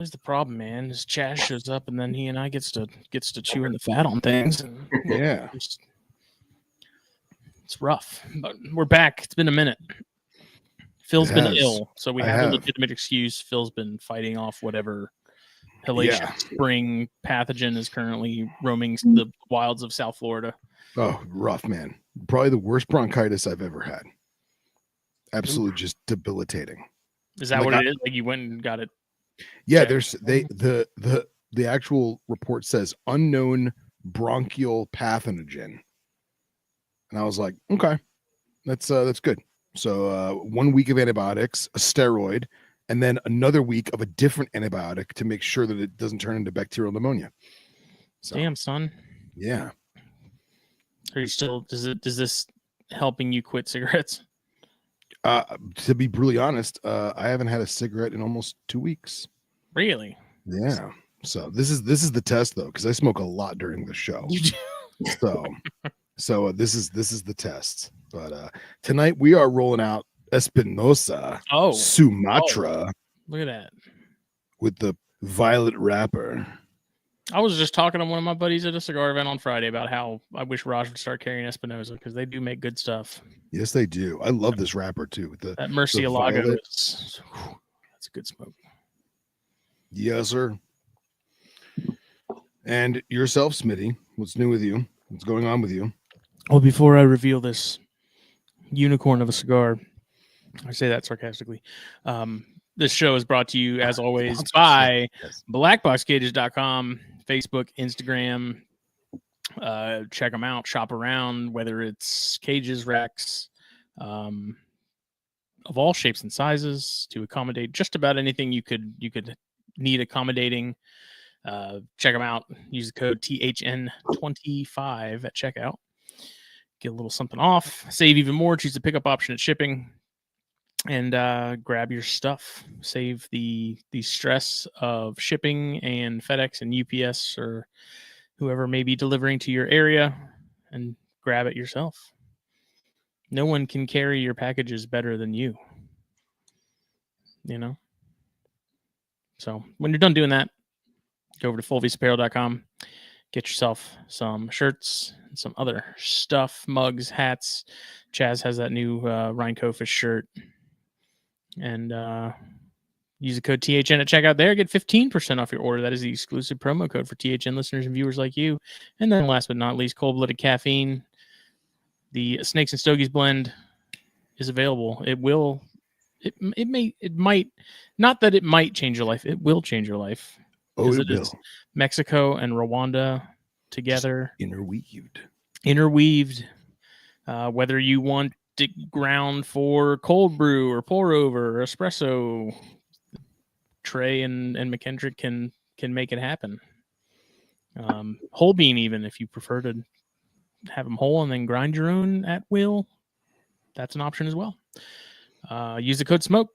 Here's the problem, man. Is Chaz shows up and then he and I gets to chewing the fat on things. And Yeah. It's rough, but we're back. It's been a minute. Phil's been ill, so we have a legitimate excuse. Phil's been fighting off whatever hellacious spring pathogen is currently roaming the wilds of South Florida. Oh, rough, man. Probably the worst bronchitis I've ever had. Absolutely just debilitating. Is that what it is? Like you went and got it? Yeah, there's the actual report says unknown bronchial pathogen. And I was like, okay, that's good. So 1 week of antibiotics, a steroid, and then another week of a different antibiotic to make sure that it doesn't turn into bacterial pneumonia. So, damn, son. Yeah. Are you still? Is this helping you quit cigarettes? To be brutally honest, I haven't had a cigarette in almost 2 weeks. Really? Yeah. So this is the test though, because I smoke a lot during the show. So this is the test. But tonight we are rolling out Espinosa Sumatra. Oh, look at that. With the violet wrapper. I was just talking to one of my buddies at a cigar event on Friday about how I wish Raj would start carrying Espinosa because they do make good stuff. Yes, they do. I love this wrapper too. With that Murcielago that's a good smoke. Yes, sir. And yourself, Smitty, what's new with you? What's going on with you? Well, before I reveal this unicorn of a cigar, I say that sarcastically. This show is brought to you, as always, by blackboxcages.com, Facebook, Instagram. Check them out, shop around, whether it's cages, racks, of all shapes and sizes to accommodate just about anything you could need accommodating. Check them out. Use the code THN25 at checkout. Get a little something off. Save even more. Choose the pickup option at shipping. And grab your stuff. Save the stress of shipping and FedEx and UPS or whoever may be delivering to your area, and grab it yourself. No one can carry your packages better than you. You know? So when you're done doing that, go over to fullviceapparel.com. Get yourself some shirts and some other stuff, mugs, hats. Chaz has that new Rhine Fish shirt. And use the code THN at checkout there. Get 15% off your order. That is the exclusive promo code for THN listeners and viewers like you. And then last but not least, cold-blooded caffeine. The Snakes and Stogies blend is available. It might, not that it might change your life. It will change your life. Oh, it will. Is Mexico and Rwanda together. Just interweaved. Whether you want ground for cold brew or pour over or espresso, Trey and McKendrick can make it happen. Whole bean, even if you prefer to have them whole and then grind your own at will, that's an option as well. Use the code SMOKE,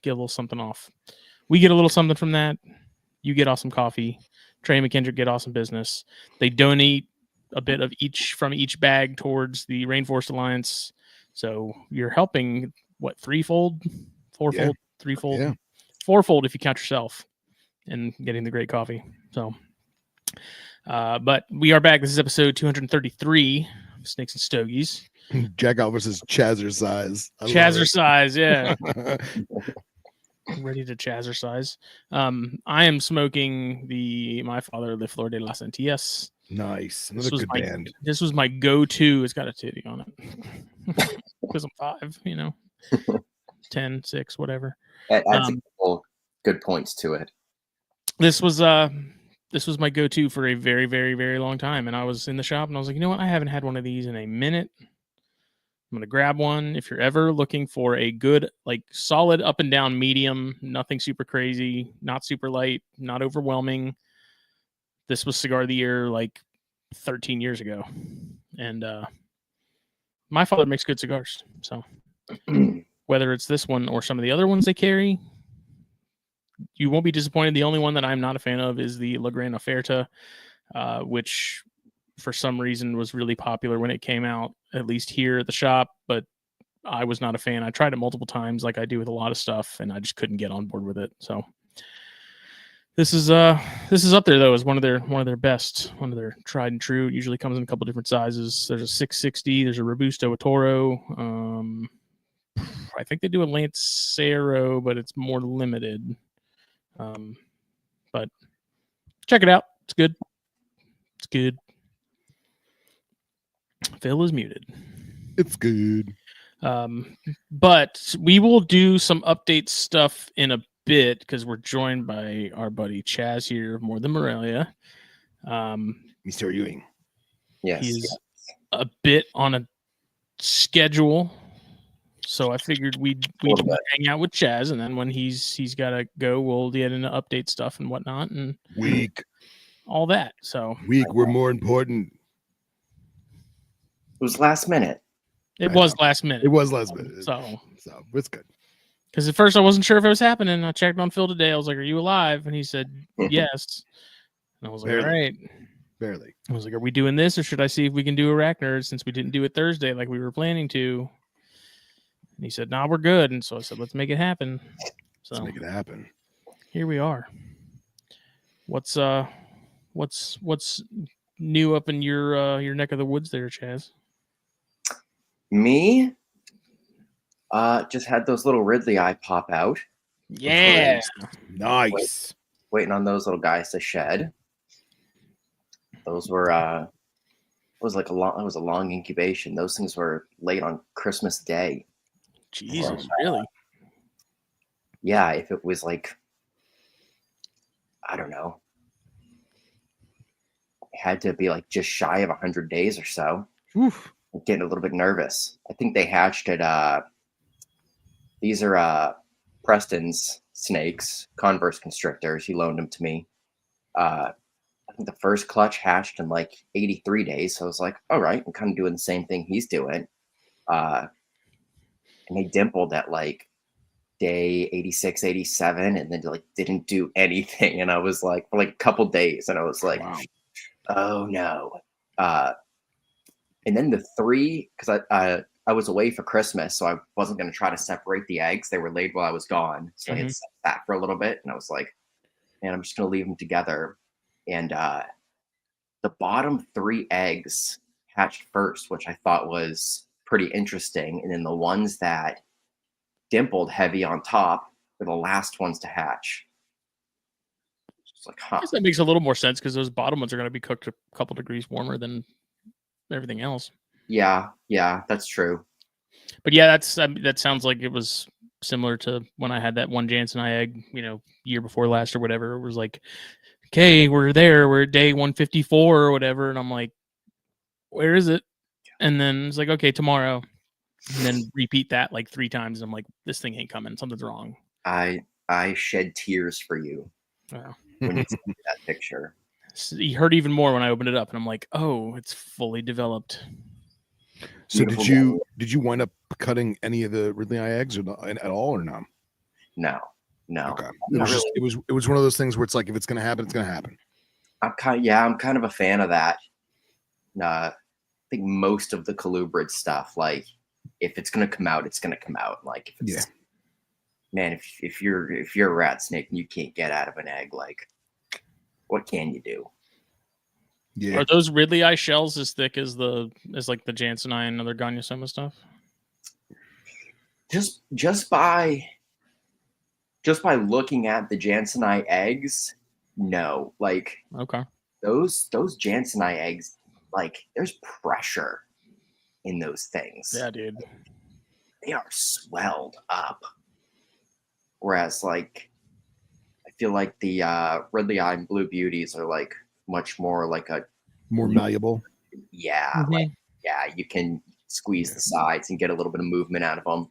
get a little something off. We get a little something from that. You get awesome coffee. Trey and McKendrick get awesome business. They donate a bit of each from each bag towards the Rainforest Alliance. So you're helping, what, threefold, fourfold, threefold, fourfold if you count yourself, and getting the great coffee. So, but we are back. This is episode 233 of Snakes and Stogies. Jack Elvis is Chazzercise. Chazzercise, yeah. Ready to Chazzercise. I am smoking my father, Le Flor de las Antillas. Nice. Another good band. This was my go-to. It's got a titty on it. Because I'm 5, 10, 6, whatever. That adds a couple good points to it. This was my go-to for a very, very, very long time. And I was in the shop and I was like, you know what? I haven't had one of these in a minute. I'm going to grab one. If you're ever looking for a good, like solid up and down medium, nothing super crazy, not super light, not overwhelming. This was Cigar of the Year like 13 years ago. And my father makes good cigars. So whether it's this one or some of the other ones they carry, you won't be disappointed. The only one that I'm not a fan of is the La Gran Oferta, which for some reason was really popular when it came out, at least here at the shop. But I was not a fan. I tried it multiple times like I do with a lot of stuff, and I just couldn't get on board with it. So This is up there though as one of their best, one of their tried and true. It usually comes in a couple different sizes. There's a 660, there's a Robusto, a Toro. I think they do a Lancero, but it's more limited. But check it out. It's good. It's good. Phil is muted. It's good. But we will do some update stuff in a bit because we're joined by our buddy Chaz here of More Than Morelia. Mr. Ewing. Yes. He's a bit on a schedule, so I figured we'd hang out with Chaz, and then when he's got to go, we'll get into update stuff and whatnot, and all that. So we're more important. It was last minute. It was last minute. It was last minute. So it's good. Because at first I wasn't sure if it was happening. I checked on Phil today. I was like, "Are you alive?" And he said, "Yes." And I was like, Barely. "All right." Barely. I was like, "Are we doing this, or should I see if we can do Arachnid since we didn't do it Thursday like we were planning to?" And he said, "Nah, we're good." And so I said, "Let's make it happen." So Let's make it happen. Here we are. What's new up in your neck of the woods there, Chaz? Me? Just had those little Ridley eye pop out. Yeah. Nice. Waiting on those little guys to shed. Those were it was a long incubation. Those things were late on Christmas Day. Jesus, really? Yeah, if it was like, I don't know, it had to be like just shy of 100 days or so. Oof. I'm getting a little bit nervous. I think they hatched at these are Preston's snakes, Converse constrictors. He loaned them to me. I think the first clutch hatched in like 83 days. So I was like, all right, I'm kind of doing the same thing he's doing. And they dimpled at like day 86, 87, and then like didn't do anything. And I was like, for like a couple days, and I was like, wow. Oh no. And then the three, because I was away for Christmas, so I wasn't going to try to separate the eggs. They were laid while I was gone. So I had set that for a little bit, and I was like, man, I'm just going to leave them together. And the bottom 3 eggs hatched first, which I thought was pretty interesting. And then the ones that dimpled heavy on top were the last ones to hatch. It's like, I guess that makes a little more sense because those bottom ones are going to be cooked a couple degrees warmer than everything else. Yeah, that's true. But yeah, that sounds like it was similar to when I had that one Jansen egg, year before last or whatever. It was like, okay, we're there, we're at day 154 or whatever, and I'm like, where is it? And then it's like, okay, tomorrow, and then repeat that like 3 times. And I'm like, this thing ain't coming. Something's wrong. I shed tears for you when you sent me that picture. You hurt even more when I opened it up, and I'm like, oh, it's fully developed. So did you wind up cutting any of the Ridley eye eggs or not, at all, or no? No. Okay. It was one of those things where it's like, if it's gonna happen, it's gonna happen. I'm kind of a fan of that. I think most of the colubrid stuff, like if it's gonna come out, it's gonna come out. Like if it's, man, if you're a rat snake and you can't get out of an egg, like what can you do? Yeah. Are those Ridley eye shells as thick as like the Jansen eye and other Gonyosoma stuff? Just by looking at the Jansen eye eggs, no. Like okay, those Jansen eye eggs, like there's pressure in those things. Yeah, dude. They are swelled up. Whereas like I feel like the Ridley eye and Blue Beauties are like much more like a more malleable. Yeah, like you can squeeze the sides and get a little bit of movement out of them.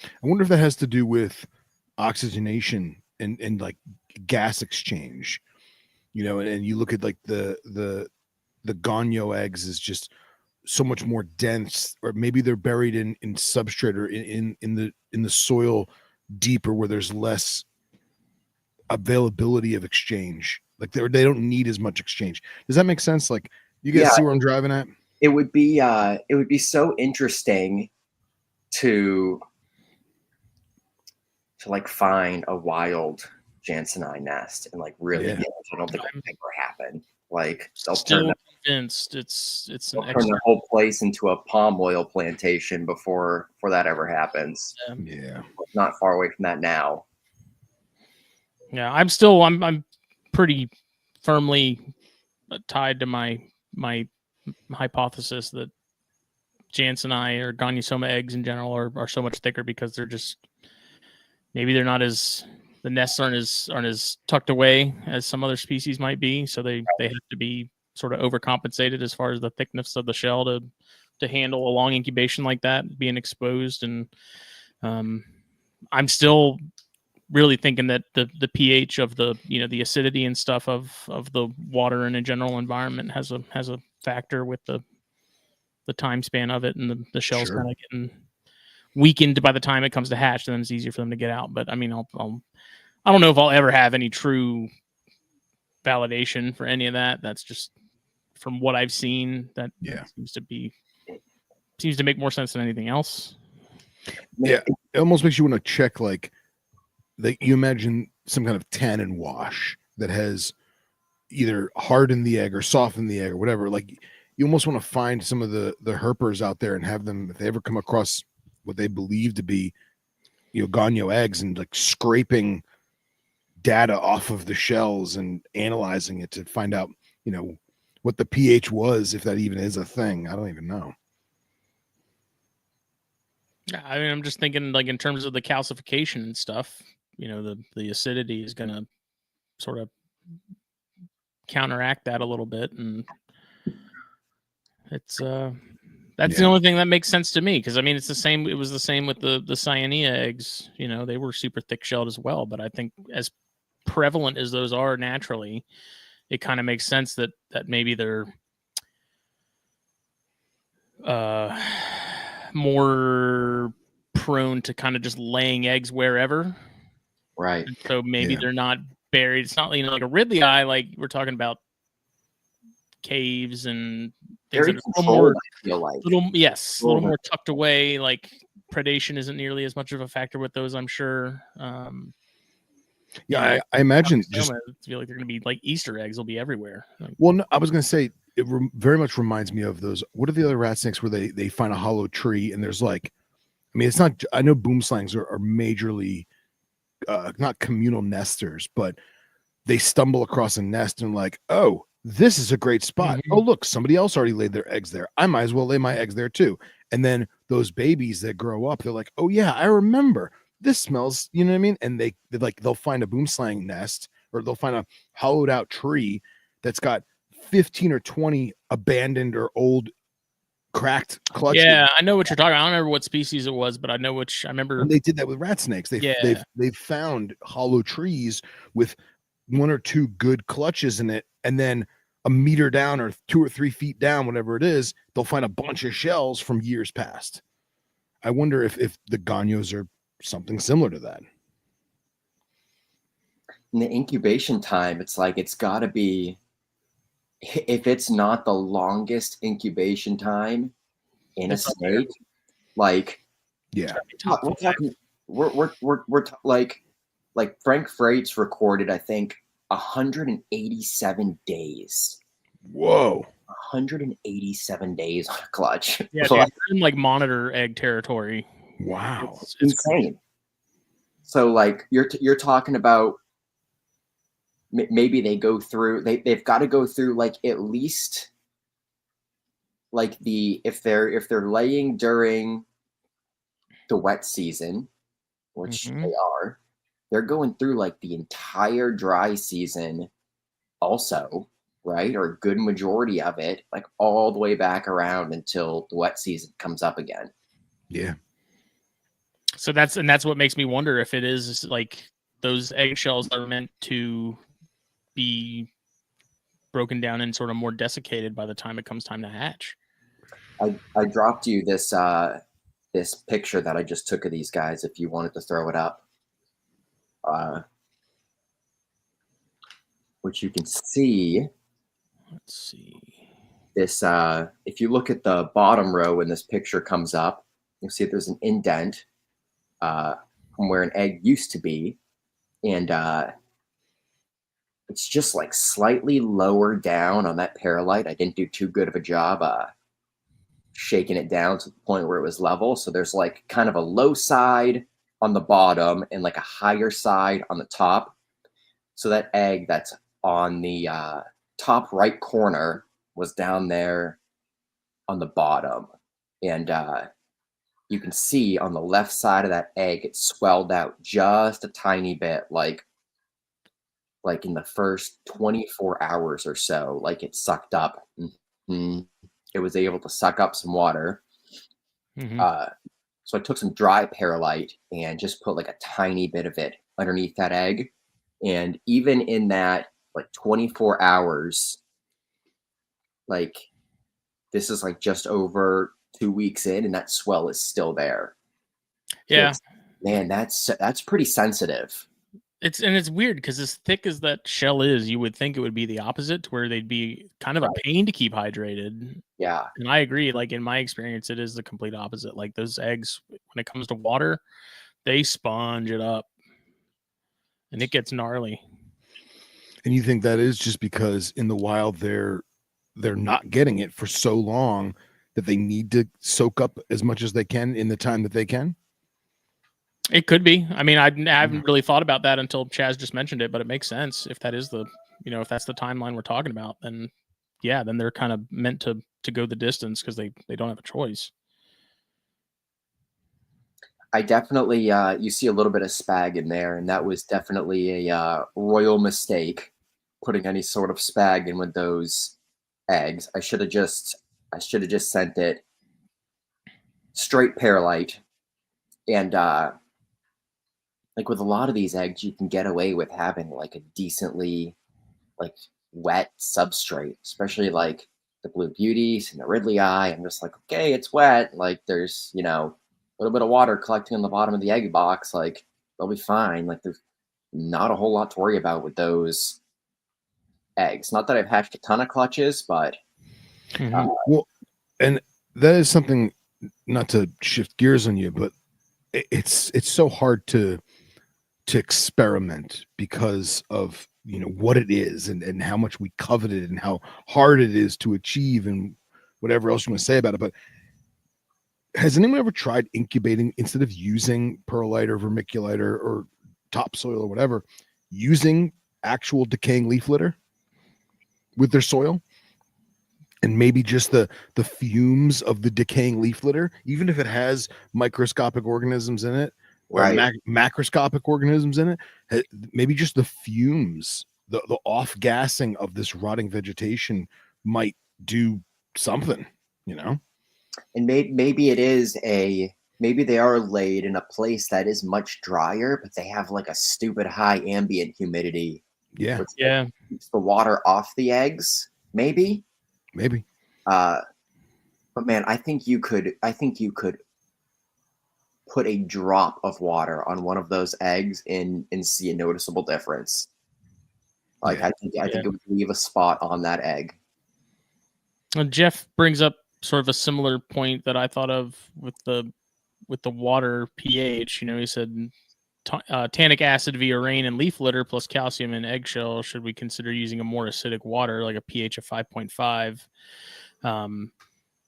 I wonder if that has to do with oxygenation and like gas exchange, and you look at like the Gonyo eggs is just so much more dense, or maybe they're buried in substrate or in the soil deeper where there's less availability of exchange. Like they don't need as much exchange. Does that make sense? Like, you guys see where I'm driving at? It would be so interesting to like find a wild Jansenine nest and like really Yeah. get it. I don't think it'll ever happen. Like they'll Still convinced it's they'll an turn extra. the whole place into a palm oil plantation before that ever happens. Yeah. Not far away from that now. Yeah, I'm pretty firmly tied to my hypothesis that Jansenii or Gonyosoma eggs in general are so much thicker because they're just maybe they're not as the nests aren't as tucked away as some other species might be, so they have to be sort of overcompensated as far as the thickness of the shell to handle a long incubation like that being exposed. And I'm still really thinking that the pH of the the acidity and stuff of the water in a general environment has a factor with the time span of it, and the shell's Sure. kind of getting weakened by the time it comes to hatch, then it's easier for them to get out. But I mean, I don't know if I'll ever have any true validation for any of that. That's just from what I've seen. That seems to make more sense than anything else. Yeah, it almost makes you want to check like you imagine some kind of tannin wash that has either hardened the egg or softened the egg or whatever. Like you almost want to find some of the herpers out there and have them, if they ever come across what they believe to be, Gonyo eggs, and like scraping data off of the shells and analyzing it to find out, what the pH was, if that even is a thing. I don't even know. Yeah, I mean, I'm just thinking like in terms of the calcification and stuff, the acidity is going to sort of counteract that a little bit. And it's, that's the only thing that makes sense to me. Because I mean, it was the same with the Cyanea eggs. They were super thick shelled as well. But I think as prevalent as those are naturally, it kind of makes sense that maybe they're more prone to kind of just laying eggs wherever. Right. And so maybe they're not buried. It's not like a Ridley eye, like we're talking about caves and things Very that are controlled, I feel like. a little more tucked away. Like predation isn't nearly as much of a factor with those, I'm sure. I imagine just I feel like they're going to be like Easter eggs will be everywhere. Well, no, I was going to say it very much reminds me of those. What are the other rat snakes where they find a hollow tree and there's like, I mean, it's not. I know boomslangs are majorly not communal nesters, but they stumble across a nest and like, oh, this is a great spot. Mm-hmm. Oh, look, somebody else already laid their eggs there. I might as well lay my eggs there too. And then those babies that grow up, they're like, oh yeah, I remember. This smells, you know what I mean? And they'll find a boomslang nest, or they'll find a hollowed out tree that's got 15 or 20 abandoned or old cracked clutches. Yeah, I know what you're talking about. I don't remember what species it was, but I know which. I remember they did that with rat snakes. They've found hollow trees with 1 or 2 good clutches in it, and then a meter down or 2 or 3 feet down, whatever it is, they'll find a bunch of shells from years past. I wonder if the Gonyos are something similar to that. In the incubation time, it's like it's got to be, if it's not the longest incubation time in a snake, like we're talking, we're like Frank Freight's recorded, I think 187 days. Whoa. 187 days on a clutch. Yeah, so in like monitor egg territory. Wow, it's insane. So like you're talking about maybe they go through they've got to go through like at least like if they're laying during the wet season, which they are, they're going through like the entire dry season also, right? Or a good majority of it, like all the way back around until the wet season comes up again. Yeah. So that's what makes me wonder if it is like those eggshells are meant to be broken down and sort of more desiccated by the time it comes time to hatch. I dropped you this this picture that I just took of these guys if you wanted to throw it up. Which you can see. Let's see. This if you look at the bottom row when this picture comes up, you'll see there's an indent from where an egg used to be. And it's just like slightly lower down on that perlite. I didn't do too good of a job shaking it down to the point where it was level. So there's like kind of a low side on the bottom and like a higher side on the top. So that egg that's on the top right corner was down there on the bottom. And you can see on the left side of that egg, it swelled out just a tiny bit, like in the first 24 hours or so, like it sucked up. Mm-hmm. It was able to suck up some water. Mm-hmm. So I took some dry perlite and just put like a tiny bit of it underneath that egg. And even in that like 24 hours, like this is like just over 2 weeks in, and that swell is still there. Yeah. Man, that's pretty sensitive. It's weird because as thick as that shell is, you would think it would be the opposite, to where they'd be kind of a pain to keep hydrated. Yeah. And I agree. Like in my experience, it is the complete opposite. Like those eggs, when it comes to water, they sponge it up and it gets gnarly. And you think that is just because in the wild they're not getting it for so long that they need to soak up as much as they can in the time that they can? It could be. I mean, I haven't really thought about that until Chaz just mentioned it, but it makes sense if that is the, if that's the timeline we're talking about, then yeah, then they're kind of meant to go the distance because they don't have a choice. I definitely, you see a little bit of spag in there, and that was definitely a royal mistake, putting any sort of spag in with those eggs. I should have just sent it straight perlite. And like with a lot of these eggs, you can get away with having like a decently like wet substrate, especially like the Blue Beauties and the Ridley Eye. I'm just like, okay, it's wet. Like there's, a little bit of water collecting on the bottom of the egg box. Like they'll be fine. Like there's not a whole lot to worry about with those eggs. Not that I've hatched a ton of clutches, but well, and that is something, not to shift gears on you, but it's so hard to experiment because of what it is and how much we covet it and how hard it is to achieve and whatever else you want to say about it. But has anyone ever tried incubating, instead of using perlite or vermiculite or topsoil or whatever, using actual decaying leaf litter with their soil? And maybe just the fumes of the decaying leaf litter, even if it has microscopic organisms in it or macroscopic organisms in it, maybe just the fumes, the off gassing of this rotting vegetation might do something, And maybe maybe they are laid in a place that is much drier, but they have like a stupid high ambient humidity. Yeah. Yeah. Keeps the water off the eggs, maybe. But man, I think you could put a drop of water on one of those eggs and see a noticeable difference. Like I think it would leave a spot on that egg. And Jeff brings up sort of a similar point that I thought of with the water pH. He said tannic acid via rain and leaf litter plus calcium in eggshell. Should we consider using a more acidic water, like a pH of 5.5?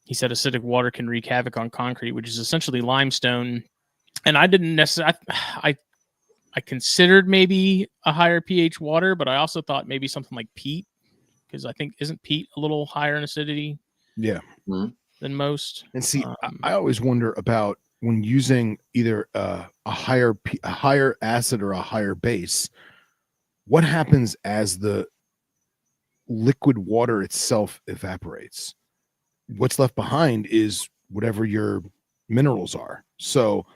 He said acidic water can wreak havoc on concrete, which is essentially limestone. And I didn't necessarily, I considered maybe a higher pH water, but I also thought maybe something like peat, because I think, isn't peat a little higher in acidity? Yeah. Than most. And see, I always wonder about when using either a higher acid or a higher base, what happens as the liquid water itself evaporates? What's left behind is whatever your minerals are. So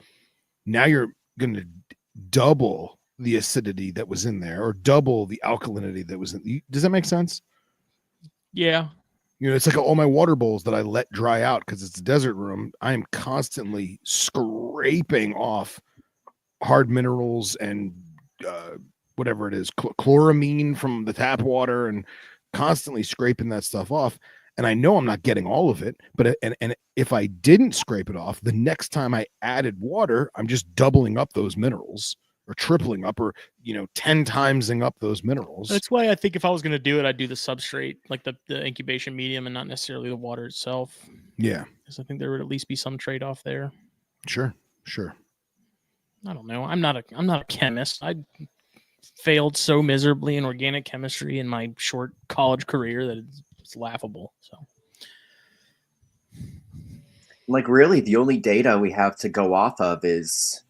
now you're going to double the acidity that was in there, or double the alkalinity that was in. Does that make sense? Yeah. It's like all my water bowls that I let dry out because it's a desert room. I am constantly scraping off hard minerals and whatever it is, chloramine from the tap water, and constantly scraping that stuff off. And I know I'm not getting all of it, but and if I didn't scrape it off, the next time I added water, I'm just doubling up those minerals, or tripling up or 10 timesing up those minerals. That's why I think if I was going to do it, I'd do the substrate, like the incubation medium, and not necessarily the water itself. Yeah, because I think there would at least be some trade-off there. Sure. I don't know. I'm not a chemist. I failed so miserably in organic chemistry in my short college career that it's laughable. So, like, really, the only data we have to go off of is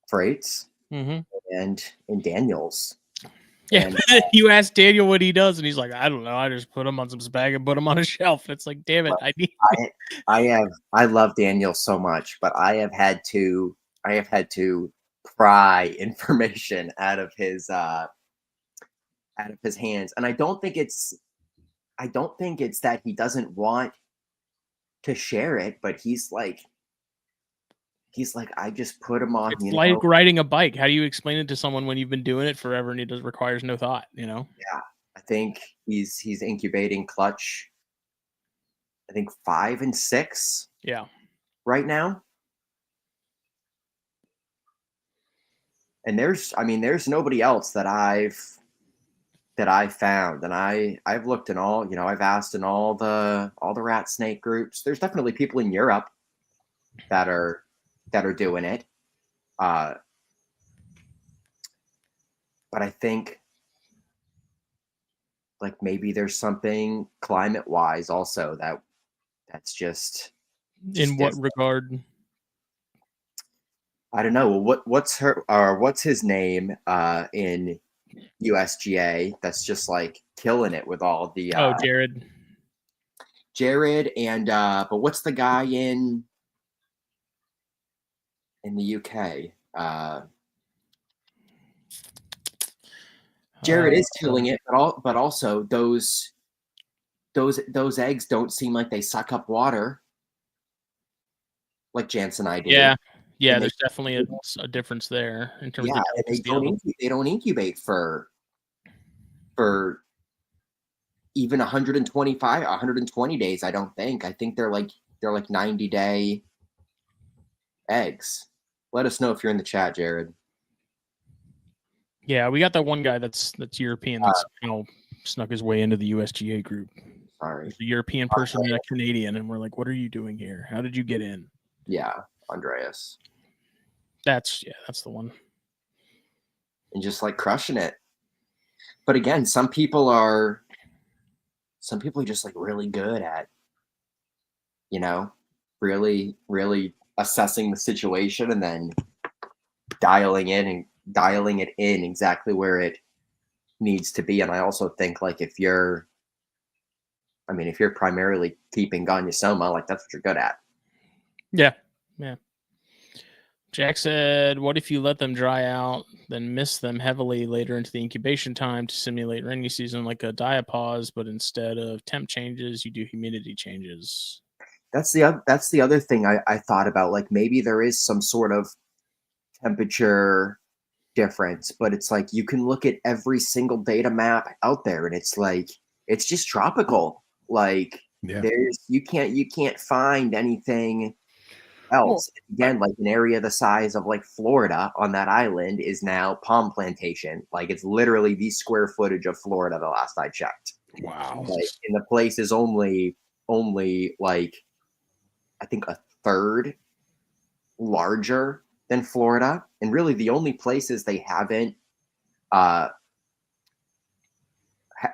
Freights and Daniels. Yeah, and, you ask Daniel what he does, and he's like, I don't know. I just put him on some spag and put him on a shelf. And it's like, damn it, I love Daniel so much, but I have had to pry information out of his hands, and I don't think it's that he doesn't want to share it, but he's like, I just put him on. It's like riding a bike. How do you explain it to someone when you've been doing it forever and it requires no thought? Yeah, I think he's incubating clutch. I think 5 and 6. Yeah, right now. And there's nobody else that I've found, and I've looked in all, I've asked in all the rat snake groups. There's definitely people in Europe that are doing it. But I think like maybe there's something climate wise also that's just in what regard? I don't know. What's his name in USGA that's just like killing it with all the Jared and but what's the guy in the UK? Jared is killing it, but also those eggs don't seem like they suck up water like Jansen I do. Yeah, there's definitely a difference there in terms of they don't incubate for even 120 days. I don't think. I think they're like 90-day eggs. Let us know if you're in the chat, Jared. Yeah, we got that one guy that's European that's snuck his way into the USGA group. Sorry, there's a European person and a Canadian, and we're like, what are you doing here? How did you get in? Yeah, Andreas. That's the one. And just like crushing it. But again, some people are just like really good at, really, really assessing the situation and then dialing it in exactly where it needs to be. And I also think like if you're primarily keeping Gonyosoma, like that's what you're good at. Yeah. Jack said, what if you let them dry out, then miss them heavily later into the incubation time to simulate rainy season like a diapause, but instead of temp changes, you do humidity changes? That's the other thing I thought about. Like maybe there is some sort of temperature difference, but it's like you can look at every single data map out there and it's like it's just tropical. Like you can't find anything else. Again, like an area the size of like Florida on that island is now palm plantation. Like it's literally the square footage of Florida the last I checked. Wow. Like, and the place is only like I think a third larger than Florida. And really the only places they haven't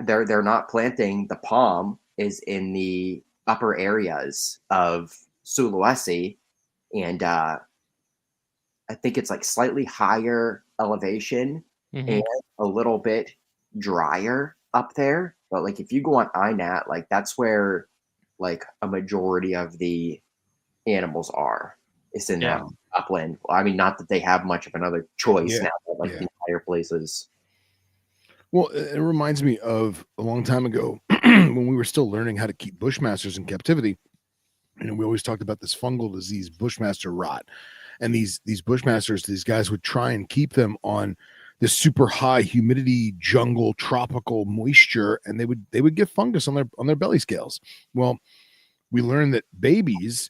they're not planting the palm is in the upper areas of Sulawesi. And I think it's like slightly higher elevation and a little bit drier up there. But like if you go on INAT, like that's where like a majority of the animals are. It's in that upland. Well, I mean, not that they have much of another choice now, but like the higher places. Well, it reminds me of a long time ago when we were still learning how to keep bushmasters in captivity. We always talked about this fungal disease, bushmaster rot, and these bushmasters, these guys would try and keep them on this super high humidity jungle tropical moisture, and they would get fungus on their belly scales. Well, we learned that babies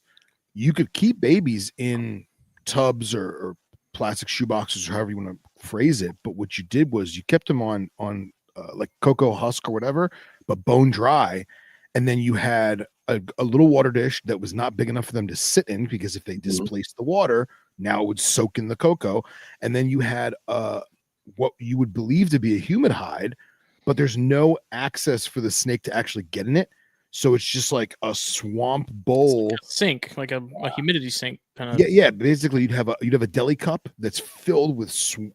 you could keep babies in tubs or plastic shoe boxes or however you want to phrase it. But what you did was you kept them on like cocoa husk or whatever, but bone dry. And then you had a little water dish that was not big enough for them to sit in, because if they displaced the water, now it would soak in the cocoa. And then you had what you would believe to be a humid hide, but there's no access for the snake to actually get in it. So it's just like a swamp bowl, like a sink, like a humidity sink kind of. Yeah. Basically, you'd have a deli cup that's filled with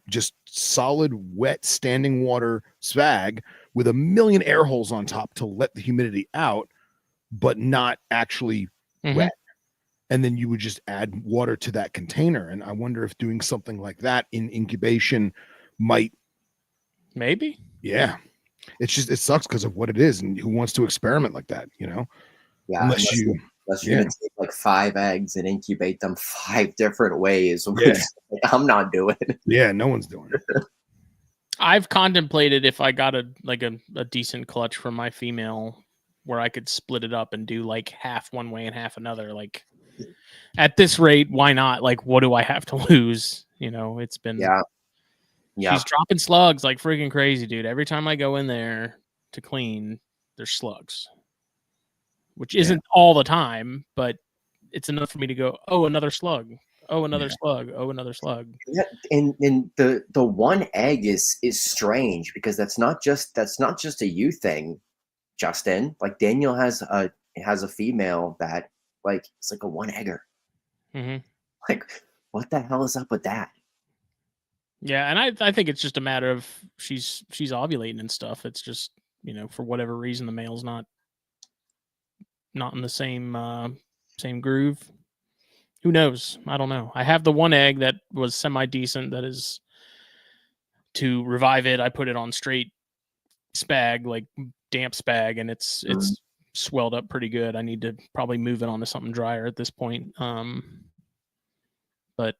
just solid, wet, standing water swag with a million air holes on top to let the humidity out, but not actually wet. And then you would just add water to that container. And I wonder if doing something like that in incubation might. Maybe. Yeah. It sucks because of what it is, and who wants to experiment like that, Yeah. Unless you're going to take like 5 eggs and incubate them 5 different ways. Which I'm not doing. Yeah, no one's doing it. I've contemplated if I got a decent clutch from my female where I could split it up and do like half one way and half another. Like at this rate, why not? Like, what do I have to lose? It's been she's dropping slugs like freaking crazy, dude. Every time I go in there to clean, there's slugs, which isn't all the time, but it's enough for me to go, oh, another slug. Oh, another slug. Oh, another slug. Yeah, and the one egg is strange because that's not just a you thing, Justin. Like Daniel has a female that like it's like a one egger. Like, what the hell is up with that? Yeah, and I think it's just a matter of she's ovulating and stuff. It's just for whatever reason the male's not in the same groove. Who knows? I don't know. I have the one egg that was semi-decent. That is, to revive it, I put it on straight spag, like damp spag, and it's swelled up pretty good. I need to probably move it onto something drier at this point. But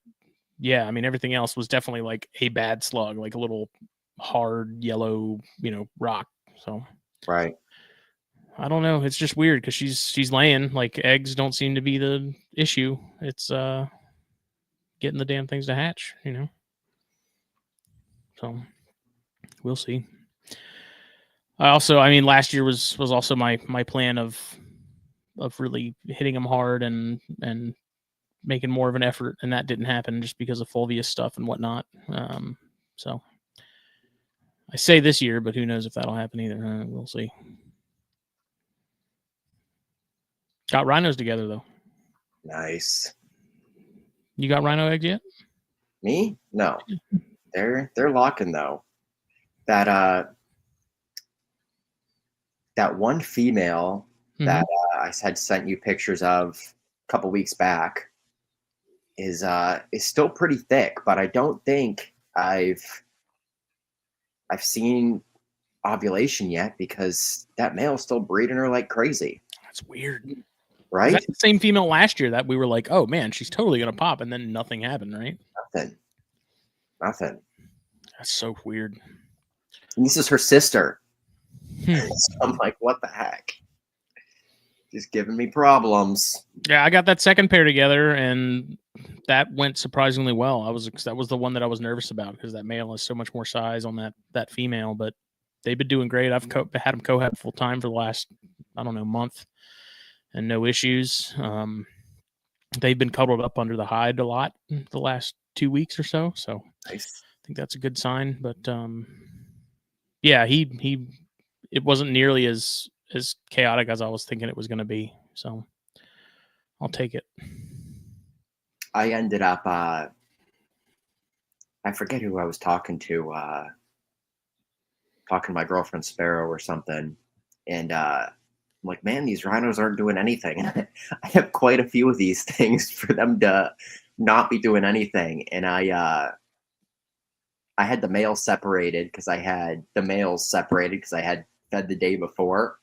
yeah, I mean, everything else was definitely like a bad slug, like a little hard yellow, rock. So right. I don't know. It's just weird because she's laying. Like eggs don't seem to be the issue. It's getting the damn things to hatch, So we'll see. I mean, last year was also my plan of really hitting them hard and making more of an effort, and that didn't happen just because of fulvius stuff and whatnot. So I say this year, but who knows if that'll happen either. We'll see. Got rhinos together though. Nice. You got rhino eggs yet? Me? No. They're locking though. That one female that I had sent you pictures of a couple weeks back is still pretty thick, but I don't think I've seen ovulation yet because that male's still breeding her like crazy. That's weird. Right? That's the same female last year that we were like, oh man, she's totally gonna pop, and then nothing happened, right? Nothing. That's so weird. And this is her sister. So I'm like, what the heck? Just giving me problems. Yeah, I got that second pair together, and that went surprisingly well. That was the one that I was nervous about because that male has so much more size on that female, but they've been doing great. I've had them cohab full time for the last, I don't know, month, and no issues. They've been cuddled up under the hide a lot the last 2 weeks or so. So nice. I think that's a good sign. But yeah, it wasn't nearly as chaotic as I was thinking it was going to be. So I'll take it. I ended up, I forget who I was talking to my girlfriend Sparrow or something. And I'm like, man, these rhinos aren't doing anything. I have quite a few of these things for them to not be doing anything. And I had the males separated because I had fed the day before,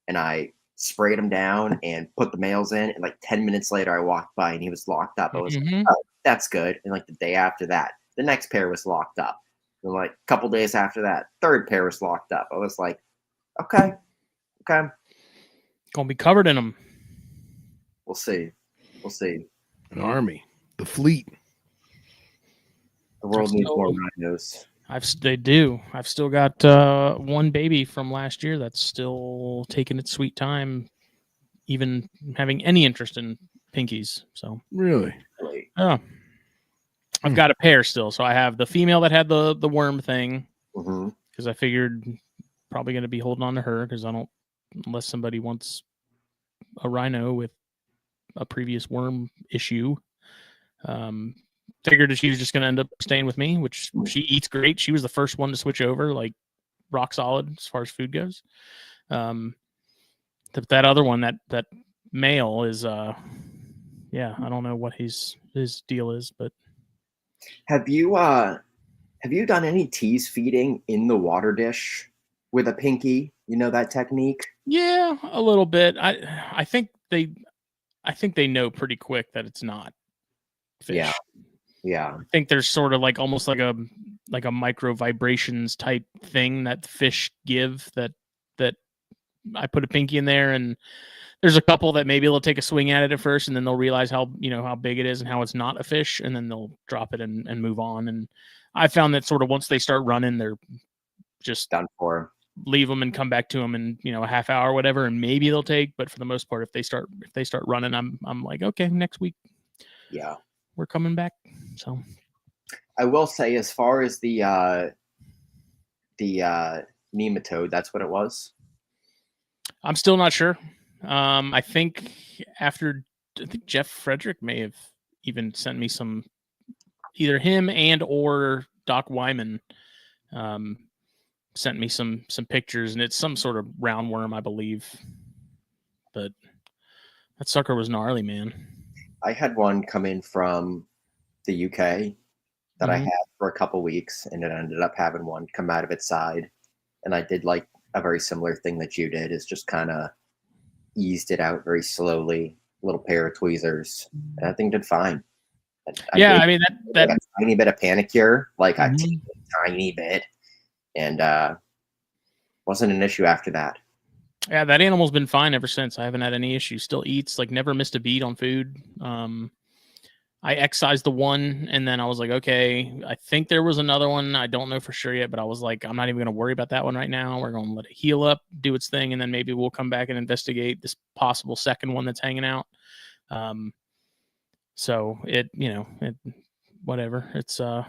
and I sprayed them down and put the males in. And like 10 minutes later, I walked by and he was locked up. I was like, oh, that's good. And like the day after that, the next pair was locked up. And like a couple days after that, third pair was locked up. I was like, okay. Gonna be covered in them. We'll see. We'll see. An army, the fleet. The world needs more rhinos. They do. I've still got one baby from last year that's still taking its sweet time, even having any interest in pinkies. So Really, yeah, I've got a pair still. So I have the female that had the worm thing because I figured probably going to be holding on to her because I don't, unless somebody wants a rhino with a previous worm issue. Figured that she was just going to end up staying with me, which she eats great. She was the first one to switch over, like rock solid as far as food goes. That other one, that male is, I don't know what his deal is, but have you done any tease feeding in the water dish with a pinky? You know that technique? Yeah, a little bit. I think they know pretty quick that it's not fish. Yeah. I think there's sort of like almost like a micro vibrations type thing that fish give that I put a pinky in there, and there's a couple that maybe they'll take a swing at it at first and then they'll realize how big it is and how it's not a fish, and then they'll drop it and move on. And I found that sort of once they start running, they're just done for. Leave them and come back to them in a half hour or whatever, and maybe they'll take. But for the most part, if they start running, I'm like, okay, next week. Yeah. We're coming back. So I will say, as far as the nematode, that's what it was. I'm still not sure. I think Jeff Frederick may have even sent me some, either him and or Doc Wyman sent me some pictures, and it's some sort of roundworm, I believe. But that sucker was gnarly, man. I had one come in from the UK that I had for a couple weeks, and it ended up having one come out of its side. And I did like a very similar thing that you did, is just kind of eased it out very slowly, little pair of tweezers, and that thing did fine. I mean that a tiny bit of panicure, like a tiny bit, and wasn't an issue after that. Yeah, that animal's been fine ever since. I haven't had any issues. Still eats, like never missed a beat on food. I excised the one, and then I was like, okay, I think there was another one. I don't know for sure yet, but I was like, I'm not even going to worry about that one right now. We're going to let it heal up, do its thing, and then maybe we'll come back and investigate this possible second one that's hanging out. So it whatever. It's the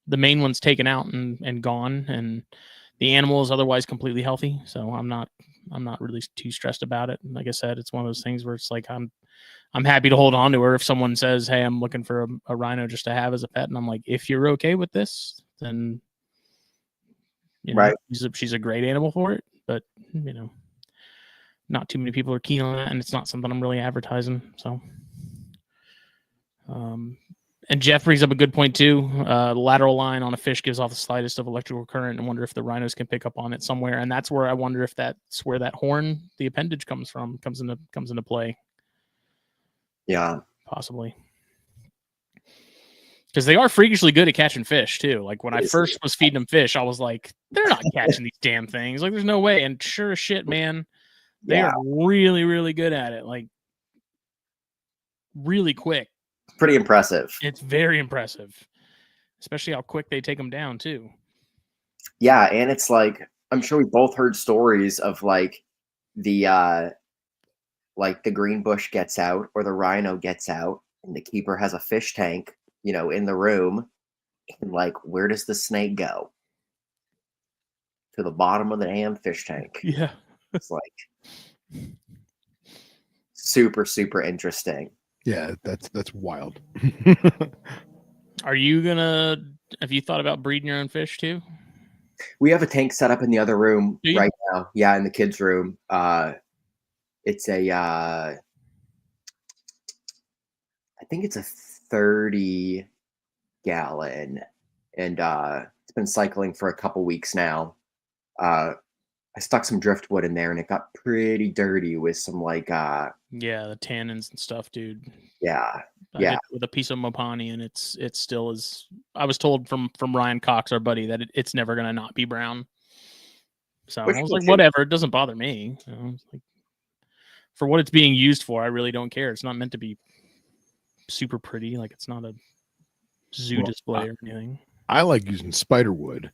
main one's taken out and gone, and the animal is otherwise completely healthy. So I'm not really too stressed about it. Like I said, it's one of those things where it's like I'm happy to hold on to her if someone says, hey, I'm looking for a rhino just to have as a pet. And I'm like, if you're okay with this, then, right. She's a great animal for it. But, not too many people are keen on that. And it's not something I'm really advertising. So, and Jeff brings up a good point too. The lateral line on a fish gives off the slightest of electrical current, and wonder if the rhinos can pick up on it somewhere. And that's where I wonder if that's where that horn, the appendage comes into play. Yeah, possibly, because they are freakishly good at catching fish too. Like when I first was feeding them fish, I was like, they're not catching these damn things. Like there's no way. And sure as shit, man, they are really, really good at it. Like really quick. Pretty impressive. It's very impressive, especially how quick they take them down too. Yeah, and it's like, I'm sure we both heard stories of like the green bush gets out or the rhino gets out and the keeper has a fish tank, in the room, and like, where does the snake go? To the bottom of the damn fish tank. Yeah. It's like super, super interesting. Yeah, that's wild. Have you thought about breeding your own fish too? We have a tank set up in the other room right now. Yeah, in the kids' room. It's I think it's a 30 gallon, and it's been cycling for a couple weeks now. I stuck some driftwood in there, and it got pretty dirty with some the tannins and stuff, dude. Yeah. I did it with a piece of Mopani, and it still is. I was told from Ryan Cox, our buddy, that it's never gonna not be brown. So I was like, whatever, it doesn't bother me. for what it's being used for, I really don't care. It's not meant to be super pretty. Like it's not a zoo display or anything. I like using spider wood.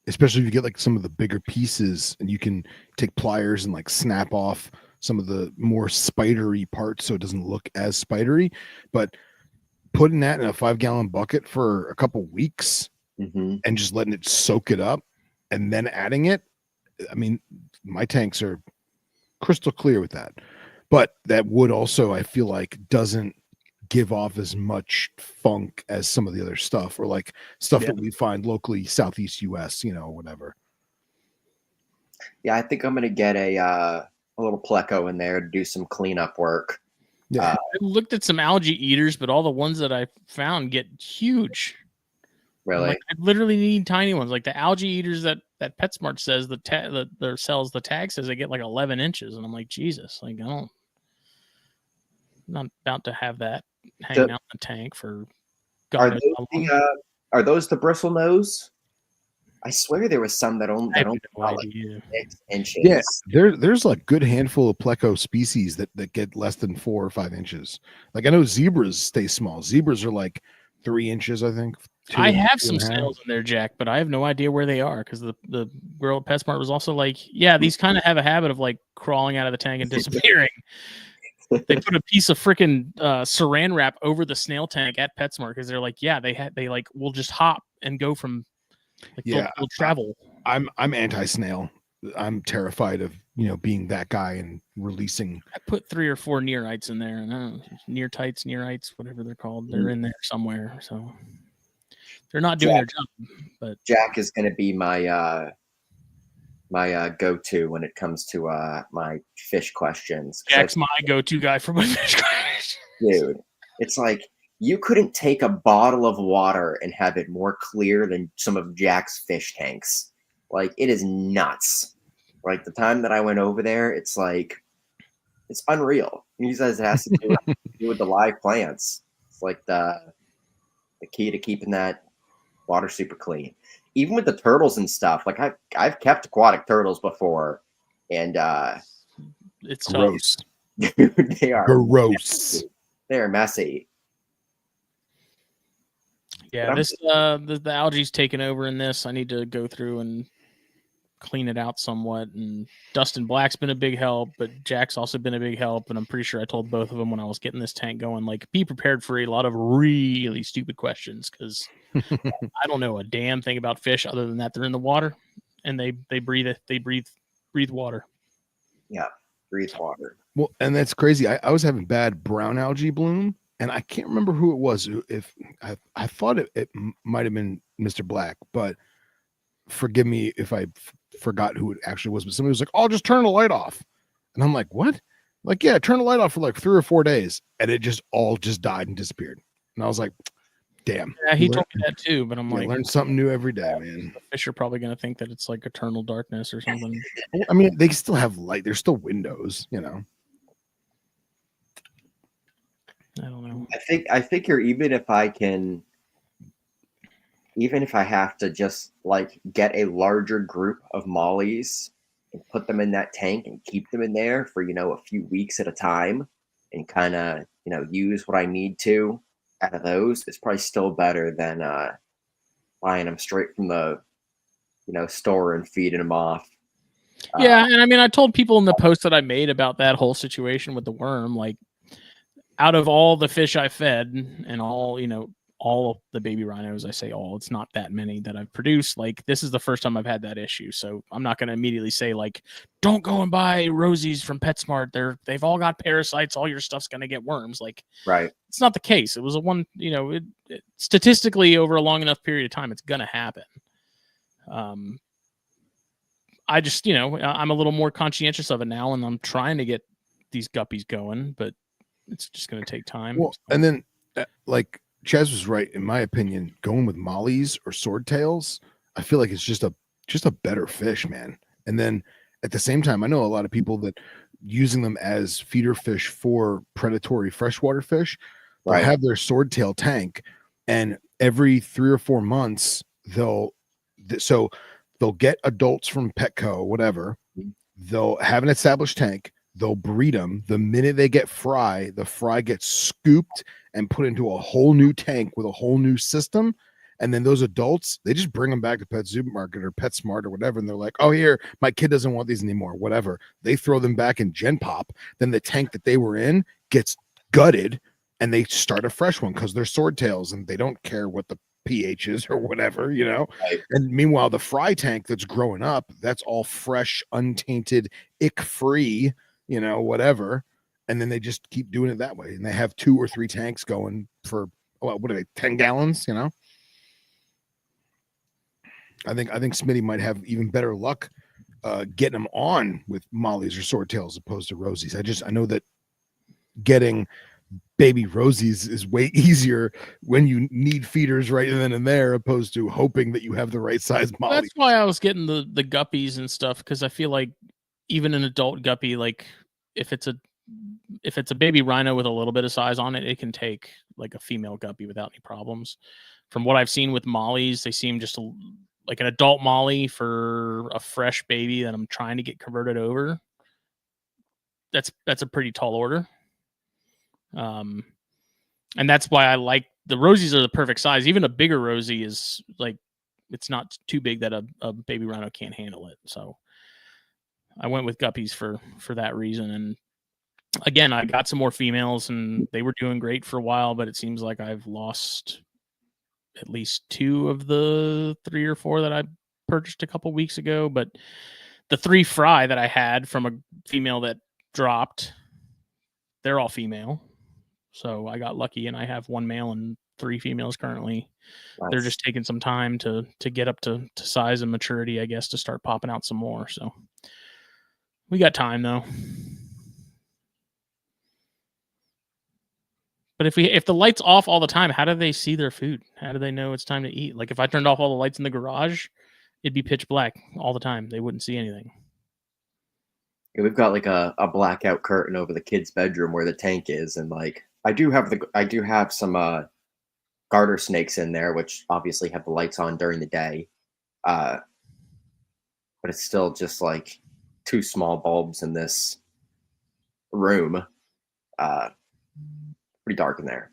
Especially if you get like some of the bigger pieces and you can take pliers and like snap off some of the more spidery parts so it doesn't look as spidery. But putting that in a 5-gallon bucket for a couple weeks and just letting it soak it up and then adding it, I mean, my tanks are crystal clear with that. But that wood also, I feel like, doesn't give off as much funk as some of the other stuff, or like stuff that we find locally Southeast US, whatever. Yeah, I think I'm gonna get a little pleco in there to do some cleanup work. I looked at some algae eaters, but all the ones that I found get huge. Really? Like, I literally need tiny ones. Like the algae eaters that PetSmart says their sells, the tag says they get like 11 inches, and I'm like, Jesus, like I'm not about to have that hanging out in the tank for God knows how long. Are those the bristle nose? I swear there was some that only like 6 inches. Yeah, there's like good handful of pleco species that get less than 4 or 5 inches. Like I know zebras stay small. Zebras are like 3 inches, I think. I have some snails in there, Jack, but I have no idea where they are because the girl at PetSmart was also like, yeah, these kind of have a habit of like crawling out of the tank and disappearing. They put a piece of freaking saran wrap over the snail tank at PetSmart because they're like, yeah, they like will just hop and go from like they'll travel. I'm anti-snail. I'm terrified of being that guy and releasing. I put 3 or 4 neorites in there, and I don't know, neorites, whatever they're called. They're in there somewhere, so they're not doing their job. But Jack is going to be my my go-to when it comes to my fish questions. Jack's my go-to guy for my fish questions. Dude, it's like you couldn't take a bottle of water and have it more clear than some of Jack's fish tanks. Like, it is nuts. Like, the time that I went over there, it's like, it's unreal. He says it has to do with the live plants. It's like the key to keeping that water super clean. Even with the turtles and stuff, like I've kept aquatic turtles before, and it's gross. They are gross. They are messy. Yeah, the algae's taken over in this. I need to go through and clean it out somewhat. And Dustin Black's been a big help, but Jack's also been a big help. And I'm pretty sure I told both of them when I was getting this tank going, like, be prepared for a lot of really stupid questions because I don't know a damn thing about fish other than that they're in the water and they breathe water. Yeah, breathe water. Well, and that's crazy. I was having bad brown algae bloom, and I can't remember who it was. If I thought it might have been Mr. Black, but forgive me if I forgot who it actually was. But somebody was like, "Oh, just turn the light off," and I'm like, "What?" Like, yeah, turn the light off for like 3 or 4 days, and it just died and disappeared. And I was like, damn. Yeah, he told me that too, but I'm like, learn something new every day, man. The fish are probably going to think that it's like eternal darkness or something. I mean, they still have light. There's still windows, I don't know. I figure even if I have to just like get a larger group of mollies and put them in that tank and keep them in there for, a few weeks at a time and kind of, use what I need to out of those, it's probably still better than buying them straight from the, store and feeding them off. Yeah. And I mean, I told people in the post that I made about that whole situation with the worm, like out of all the fish I fed and all of the baby rhinos, I say all, it's not that many that I've produced. Like, this is the first time I've had that issue. So I'm not going to immediately say like, don't go and buy Rosies from PetSmart. They've all got parasites. All your stuff's going to get worms. Like, right. It's not the case. It was statistically over a long enough period of time, it's going to happen. I just, I'm a little more conscientious of it now, and I'm trying to get these guppies going, but it's just going to take time. Well, and then like Chaz was right, in my opinion, going with mollies or swordtails, I feel like it's just a better fish, man. And then at the same time, I know a lot of people that using them as feeder fish for predatory freshwater fish, they'll have their swordtail tank, and every 3 or 4 months they'll get adults from Petco, whatever. They'll have an established tank. they'll breed them. The minute they get fry, the fry gets scooped and put into a whole new tank with a whole new system. And then those adults, they just bring them back to Pet Supermarket or PetSmart or whatever. And they're like, oh, here, my kid doesn't want these anymore, whatever. They throw them back in Gen Pop. Then the tank that they were in gets gutted and they start a fresh one because they're swordtails and they don't care what the pH is or whatever, you know. Right. And meanwhile, the fry tank that's growing up, that's all fresh, untainted, ick-free, you know, whatever. And then they just keep doing it that way. And they have 2 or 3 tanks going for, what are they, 10 gallons, you know? I think Smitty might have even better luck getting them on with mollies or swordtails opposed to rosies. I know that getting baby rosies is way easier when you need feeders right then and there, opposed to hoping that you have the right size molly. That's why I was getting the guppies and stuff, because I feel like even an adult guppy, like if it's a baby rhino with a little bit of size on it, it can take like a female guppy without any problems. From what I've seen with mollies, they seem just like an adult molly for a fresh baby that I'm trying to get converted over. That's a pretty tall order. And that's why I like the rosies are the perfect size. Even a bigger rosie is like, it's not too big that a baby rhino can't handle it. So I went with guppies for that reason. And again, I got some more females and they were doing great for a while, but it seems like I've lost at least 2 of the 3 or 4 that I purchased a couple weeks ago. But the 3 fry that I had from a female that dropped, they're all female. So I got lucky and I have 1 male and 3 females currently. Nice. They're just taking some time to get up to size and maturity, I guess, to start popping out some more. So we got time though. But if the light's off all the time, how do they see their food? How do they know it's time to eat? Like if I turned off all the lights in the garage, it'd be pitch black all the time. They wouldn't see anything. Yeah, we've got like a blackout curtain over the kid's bedroom where the tank is, and like I do have some garter snakes in there, which obviously have the lights on during the day. But it's still just like 2 small bulbs in this room. Pretty dark in there.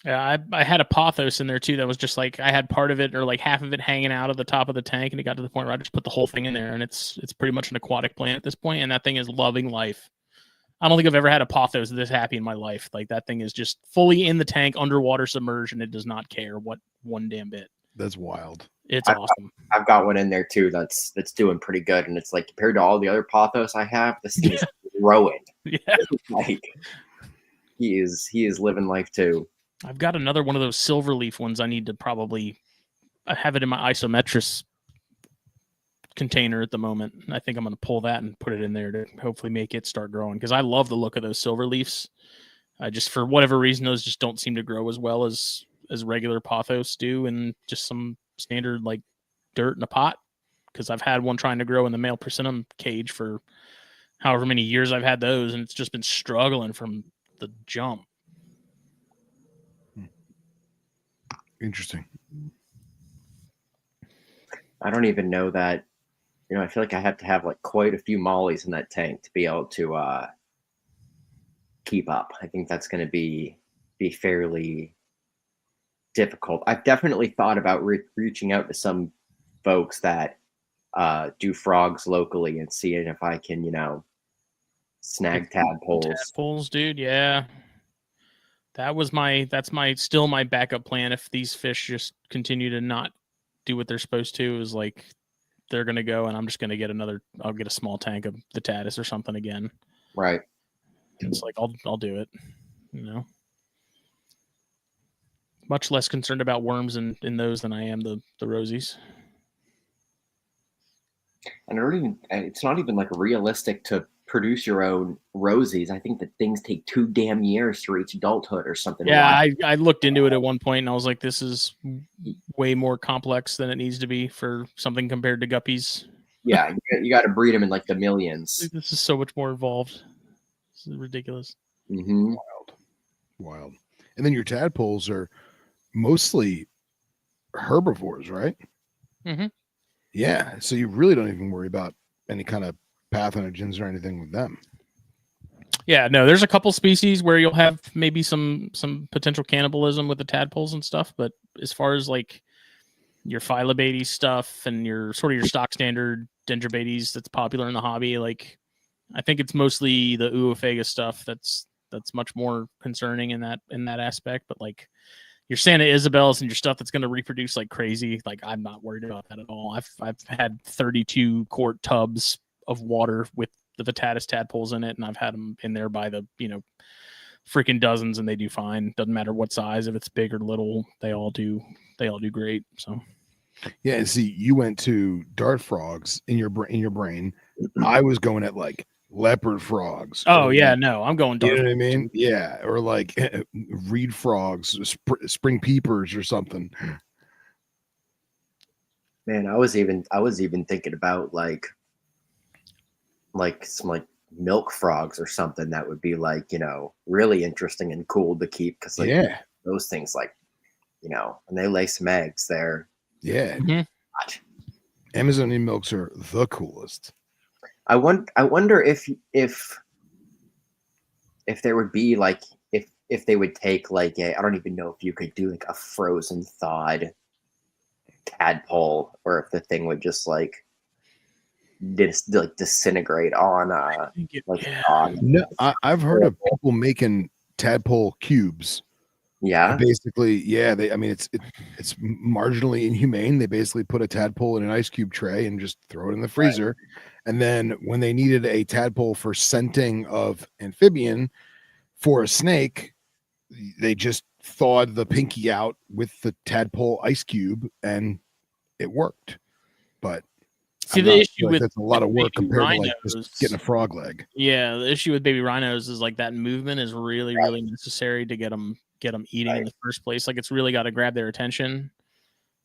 Yeah, I had a pothos in there too. That was just like I had part of it or like half of it hanging out of the top of the tank, and it got to the point where I just put the whole thing in there, and it's pretty much an aquatic plant at this point, and that thing is loving life. I don't think I've ever had a pothos this happy in my life. Like that thing is just fully in the tank, underwater, submerged, and it does not care what one damn bit. That's wild. It's awesome. I've got one in there too that's doing pretty good, and it's like compared to all the other pothos I have, this thing is growing. Yeah, like he is living life too. I've got another one of those silver leaf ones. I need to probably have it in my isometris container at the moment. I think I'm going to pull that and put it in there to hopefully make it start growing, because I love the look of those silver leaves. I just, for whatever reason, those just don't seem to grow as well as regular pothos do, and just some standard like dirt in a pot, because I've had one trying to grow in the male persimmon cage for however many years I've had those, and it's just been struggling from the jump. Interesting. I don't even know that, I feel like I have to have like quite a few mollies in that tank to be able to keep up. I think that's going to be fairly difficult. I've definitely thought about reaching out to some folks that do frogs locally and seeing if I can, snag tadpoles. Tadpoles, dude, yeah. That's still my backup plan. If these fish just continue to not do what they're supposed to, is like they're gonna go, and I'm just gonna get I'll get a small tank of the Tatus or something again. Right. It's like I'll do it. Much less concerned about worms in those than I am the rosies. And it's not even like realistic to produce your own rosies. I think that things take 2 damn years to reach adulthood or something. Yeah, I looked into it at one point and I was like, this is way more complex than it needs to be for something compared to guppies. Yeah, you got to breed them in like the millions. This is so much more involved. This is ridiculous. Mm-hmm. Wild. And then your tadpoles are mostly herbivores, right? Mm-hmm. Yeah, so you really don't even worry about any kind of pathogens or anything with them. Yeah, no, there's a couple species where you'll have maybe some potential cannibalism with the tadpoles and stuff, but as far as like your phyllobates stuff and your sort of your stock standard dendrobates that's popular in the hobby, like I think it's mostly the Uophaga stuff that's much more concerning in that aspect. But like your Santa Isabels and your stuff that's going to reproduce like crazy, like I'm not worried about that at all. I've had 32 quart tubs of water with the Vittatus tadpoles in it, and I've had them in there by the freaking dozens, and they do fine. Doesn't matter what size, if it's big or little, they all do great. So yeah, and see, you went to dart frogs in your brain. I was going at like leopard frogs. Oh yeah, no, I'm going You dart. know what I mean? Yeah, or like reed frogs, spring peepers, or something. Man, I was even thinking about like some like milk frogs or something that would be like really interesting and cool to keep, because like those things, like when they lay some eggs, they're hot. Amazonian milks are the coolest. I wonder if there would be like if they would take like I don't even know if you could do like a frozen thawed tadpole, or if the thing would just like disintegrate on No, I've heard of people making tadpole cubes. Yeah. Basically, yeah. It's marginally inhumane. They basically put a tadpole in an ice cube tray and just throw it in the freezer. Right. And then when they needed a tadpole for scenting of amphibian for a snake, they just thawed the pinky out with the tadpole ice cube, and it worked. But see, the issue with that's a lot of work compared rhinos, to like just getting a frog leg. Yeah, the issue with baby rhinos is like that movement is really necessary to get them eating in the first place. Like it's really got to grab their attention.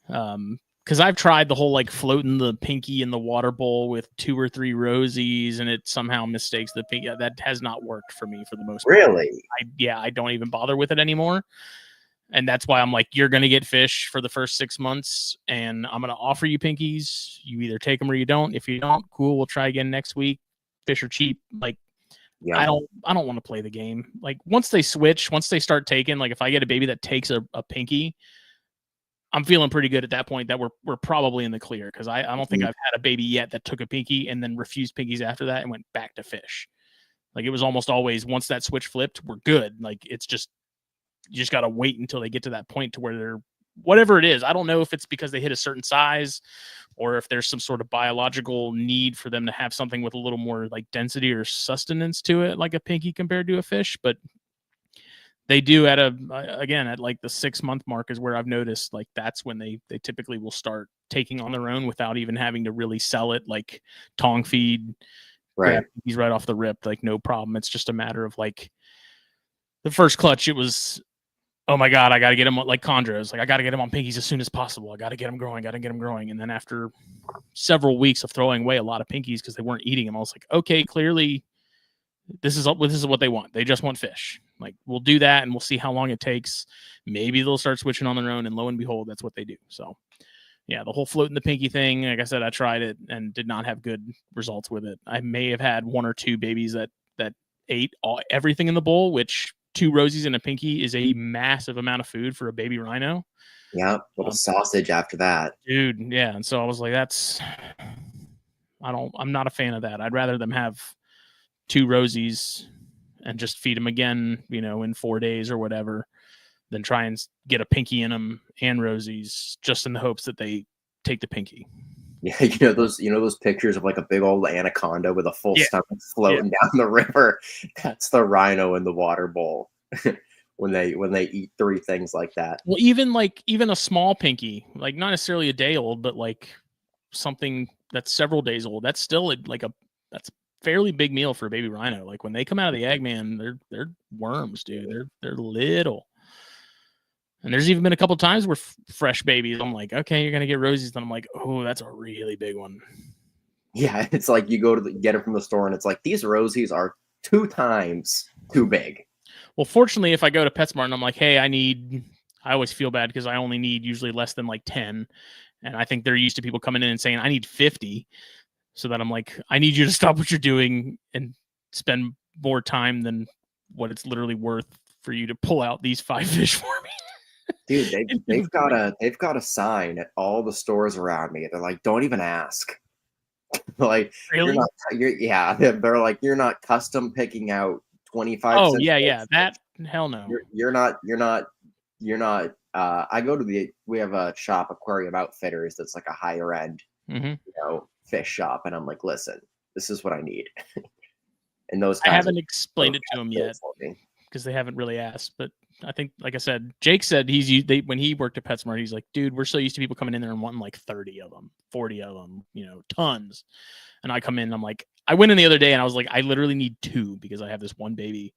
Because I've tried the whole like floating the pinky in the water bowl with 2 or 3 rosies, and it somehow mistakes the pinky. That has not worked for me for the most part. Really? I don't even bother with it anymore. And that's why I'm like, you're going to get fish for the first 6 months, and I'm going to offer you pinkies. You either take them or you don't. If you don't, cool, we'll try again next week. Fish are cheap. Like, yeah. I don't want to play the game. Like once they start taking, like if I get a baby that takes a pinky, I'm feeling pretty good at that point that we're probably in the clear, because I don't think I've had a baby yet that took a pinky and then refused pinkies after that and went back to fish. Like it was almost always, once that switch flipped, we're good. Like it's just, you just got to wait until they get to that point to where they're, whatever it is. I don't know if it's because they hit a certain size or if there's some sort of biological need for them to have something with a little more like density or sustenance to it, like a pinky compared to a fish. But they do at like the 6 month mark is where I've noticed, like that's when they typically will start taking on their own without even having to really sell it, like tong feed, right? He's right off the rip, like no problem. It's just a matter of like the first clutch. It was, oh my God, I got to get him like chondros. Like I got to get him on pinkies as soon as possible. I got to get him growing. And then after several weeks of throwing away a lot of pinkies because they weren't eating them, I was like, okay, clearly this is what they want. They just want fish. Like we'll do that and we'll see how long it takes. Maybe they'll start switching on their own, and lo and behold, that's what they do. So yeah, the whole floating the pinky thing, like I said, I tried it and did not have good results with it. I may have had 1 or 2 babies that ate everything in the bowl, which 2 rosies and a pinky is a massive amount of food for a baby rhino. Yeah, little sausage after that, dude. Yeah, and so I was like, I'm not a fan of that. I'd rather them have 2 rosies and just feed them again, in 4 days or whatever, than try and get a pinky in them and rosies just in the hopes that they take the pinky. Yeah, those pictures of like a big old anaconda with a full stomach floating down the river. That's the rhino in the water bowl when they eat 3 things like that. Well, even a small pinky, like not necessarily a day old, but like something that's several days old, that's still that's a fairly big meal for a baby rhino. Like when they come out of the egg, man, they're worms, dude. They're little. And there's even been a couple times where fresh babies, I'm like, okay, you're going to get rosies. Then I'm like, oh, that's a really big one. Yeah, it's like you go to get it from the store and it's like, these rosies are 2 times too big. Well, fortunately, if I go to PetSmart and I'm like, hey, I always feel bad because I only need usually less than like 10. And I think they're used to people coming in and saying, I need 50. So that I'm like, I need you to stop what you're doing and spend more time than what it's literally worth for you to pull out these 5 fish for me. Dude, they've got a sign at all the stores around me. They're like, don't even ask. Like, Really? they're like, you're not custom picking out 25 Oh, cents. yeah. That, hell no. You're not. I go to we have a shop, Aquarium Outfitters, that's like a higher end, fish shop, and I'm like, listen, this is what I need. And those guys, I haven't explained it to them yet because they haven't really asked. But I think, like I said, Jake said when he worked at PetSmart, he's like, dude, we're so used to people coming in there and wanting like 30 of them, 40 of them, tons. And I come in, and I'm like, I went in the other day and I was like, I literally need 2 because I have this one baby.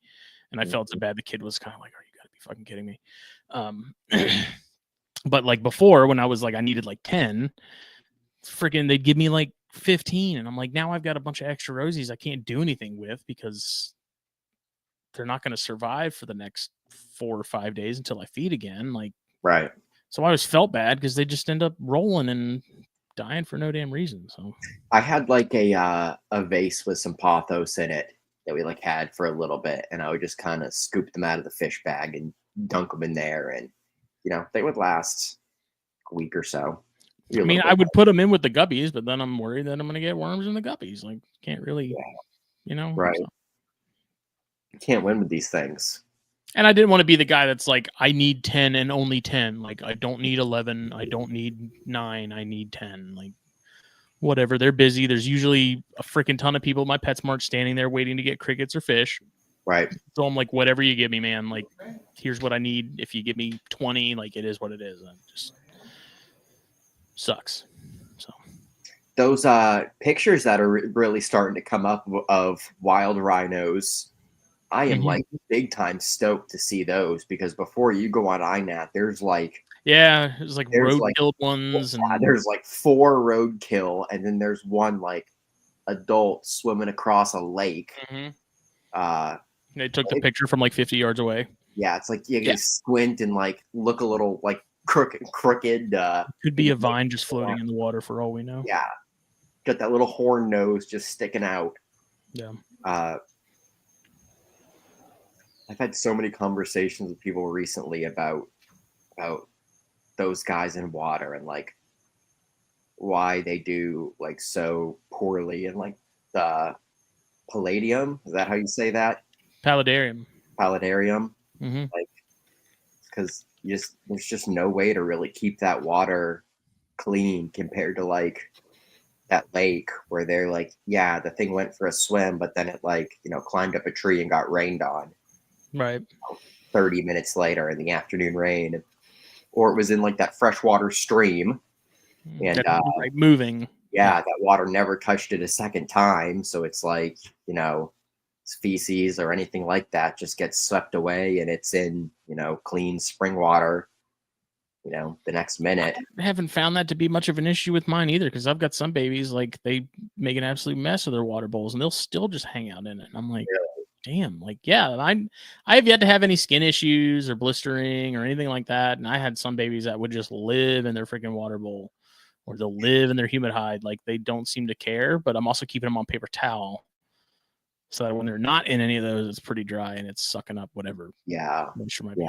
And I felt so bad. The kid was kind of like, "Are you gotta be fucking kidding me?" But like before, when I was like, I needed like 10, freaking, they'd give me like 15, and I'm like, now I've got a bunch of extra rosies I can't do anything with because they're not going to survive for the next 4 or 5 days until I feed again. Like, right. So I always felt bad because they just end up rolling and dying for no damn reason. So I had like a vase with some pothos in it that we like had for a little bit, and I would just kind of scoop them out of the fish bag and dunk them in there, and they would last a week or so. I mean, I would put them in with the guppies, but then I'm worried that I'm going to get worms in the guppies. Like, can't really, right? So. You can't win with these things. And I didn't want to be the guy that's like, I need 10 and only 10. Like, I don't need 11. I don't need 9. I need 10. Like, whatever. They're busy. There's usually a freaking ton of people at my PetSmart standing there waiting to get crickets or fish. Right. So I'm like, whatever you give me, man. Like, here's what I need. If you give me 20, like, it is what it is. It just sucks. So those pictures that are really starting to come up of wild rhinos, I am like big time stoked to see those, because before you go on INAT, there's like roadkill ones, and there's like 4 roadkill, and then there's one like adult swimming across a lake. They took the picture from like 50 yards away. Yeah, it's like you squint and like look a little like crooked. Could be a vine just floating in the water for all we know. Yeah, got that little horn nose just sticking out. Yeah. I've had so many conversations with people recently about those guys in water and like why they do like so poorly in like the palladium. Is that how you say that? Paludarium. Like, because there's just no way to really keep that water clean compared to like that lake where they're like, yeah, the thing went for a swim, but then it like, climbed up a tree and got rained on. Right. 30 minutes later in the afternoon rain. Or it was in like that freshwater stream. And moving. Yeah, that water never touched it a second time. So it's like, feces or anything like that just gets swept away, and it's in, clean spring water, the next minute. I haven't found that to be much of an issue with mine either, because I've got some babies, like, they make an absolute mess of their water bowls and they'll still just hang out in it. And I'm like, damn, like, yeah, I have yet to have any skin issues or blistering or anything like that. And I had some babies that would just live in their freaking water bowl, or they'll live in their humid hide. Like, they don't seem to care, but I'm also keeping them on paper towel so that when they're not in any of those, it's pretty dry and it's sucking up whatever. Yeah. Moisture might be.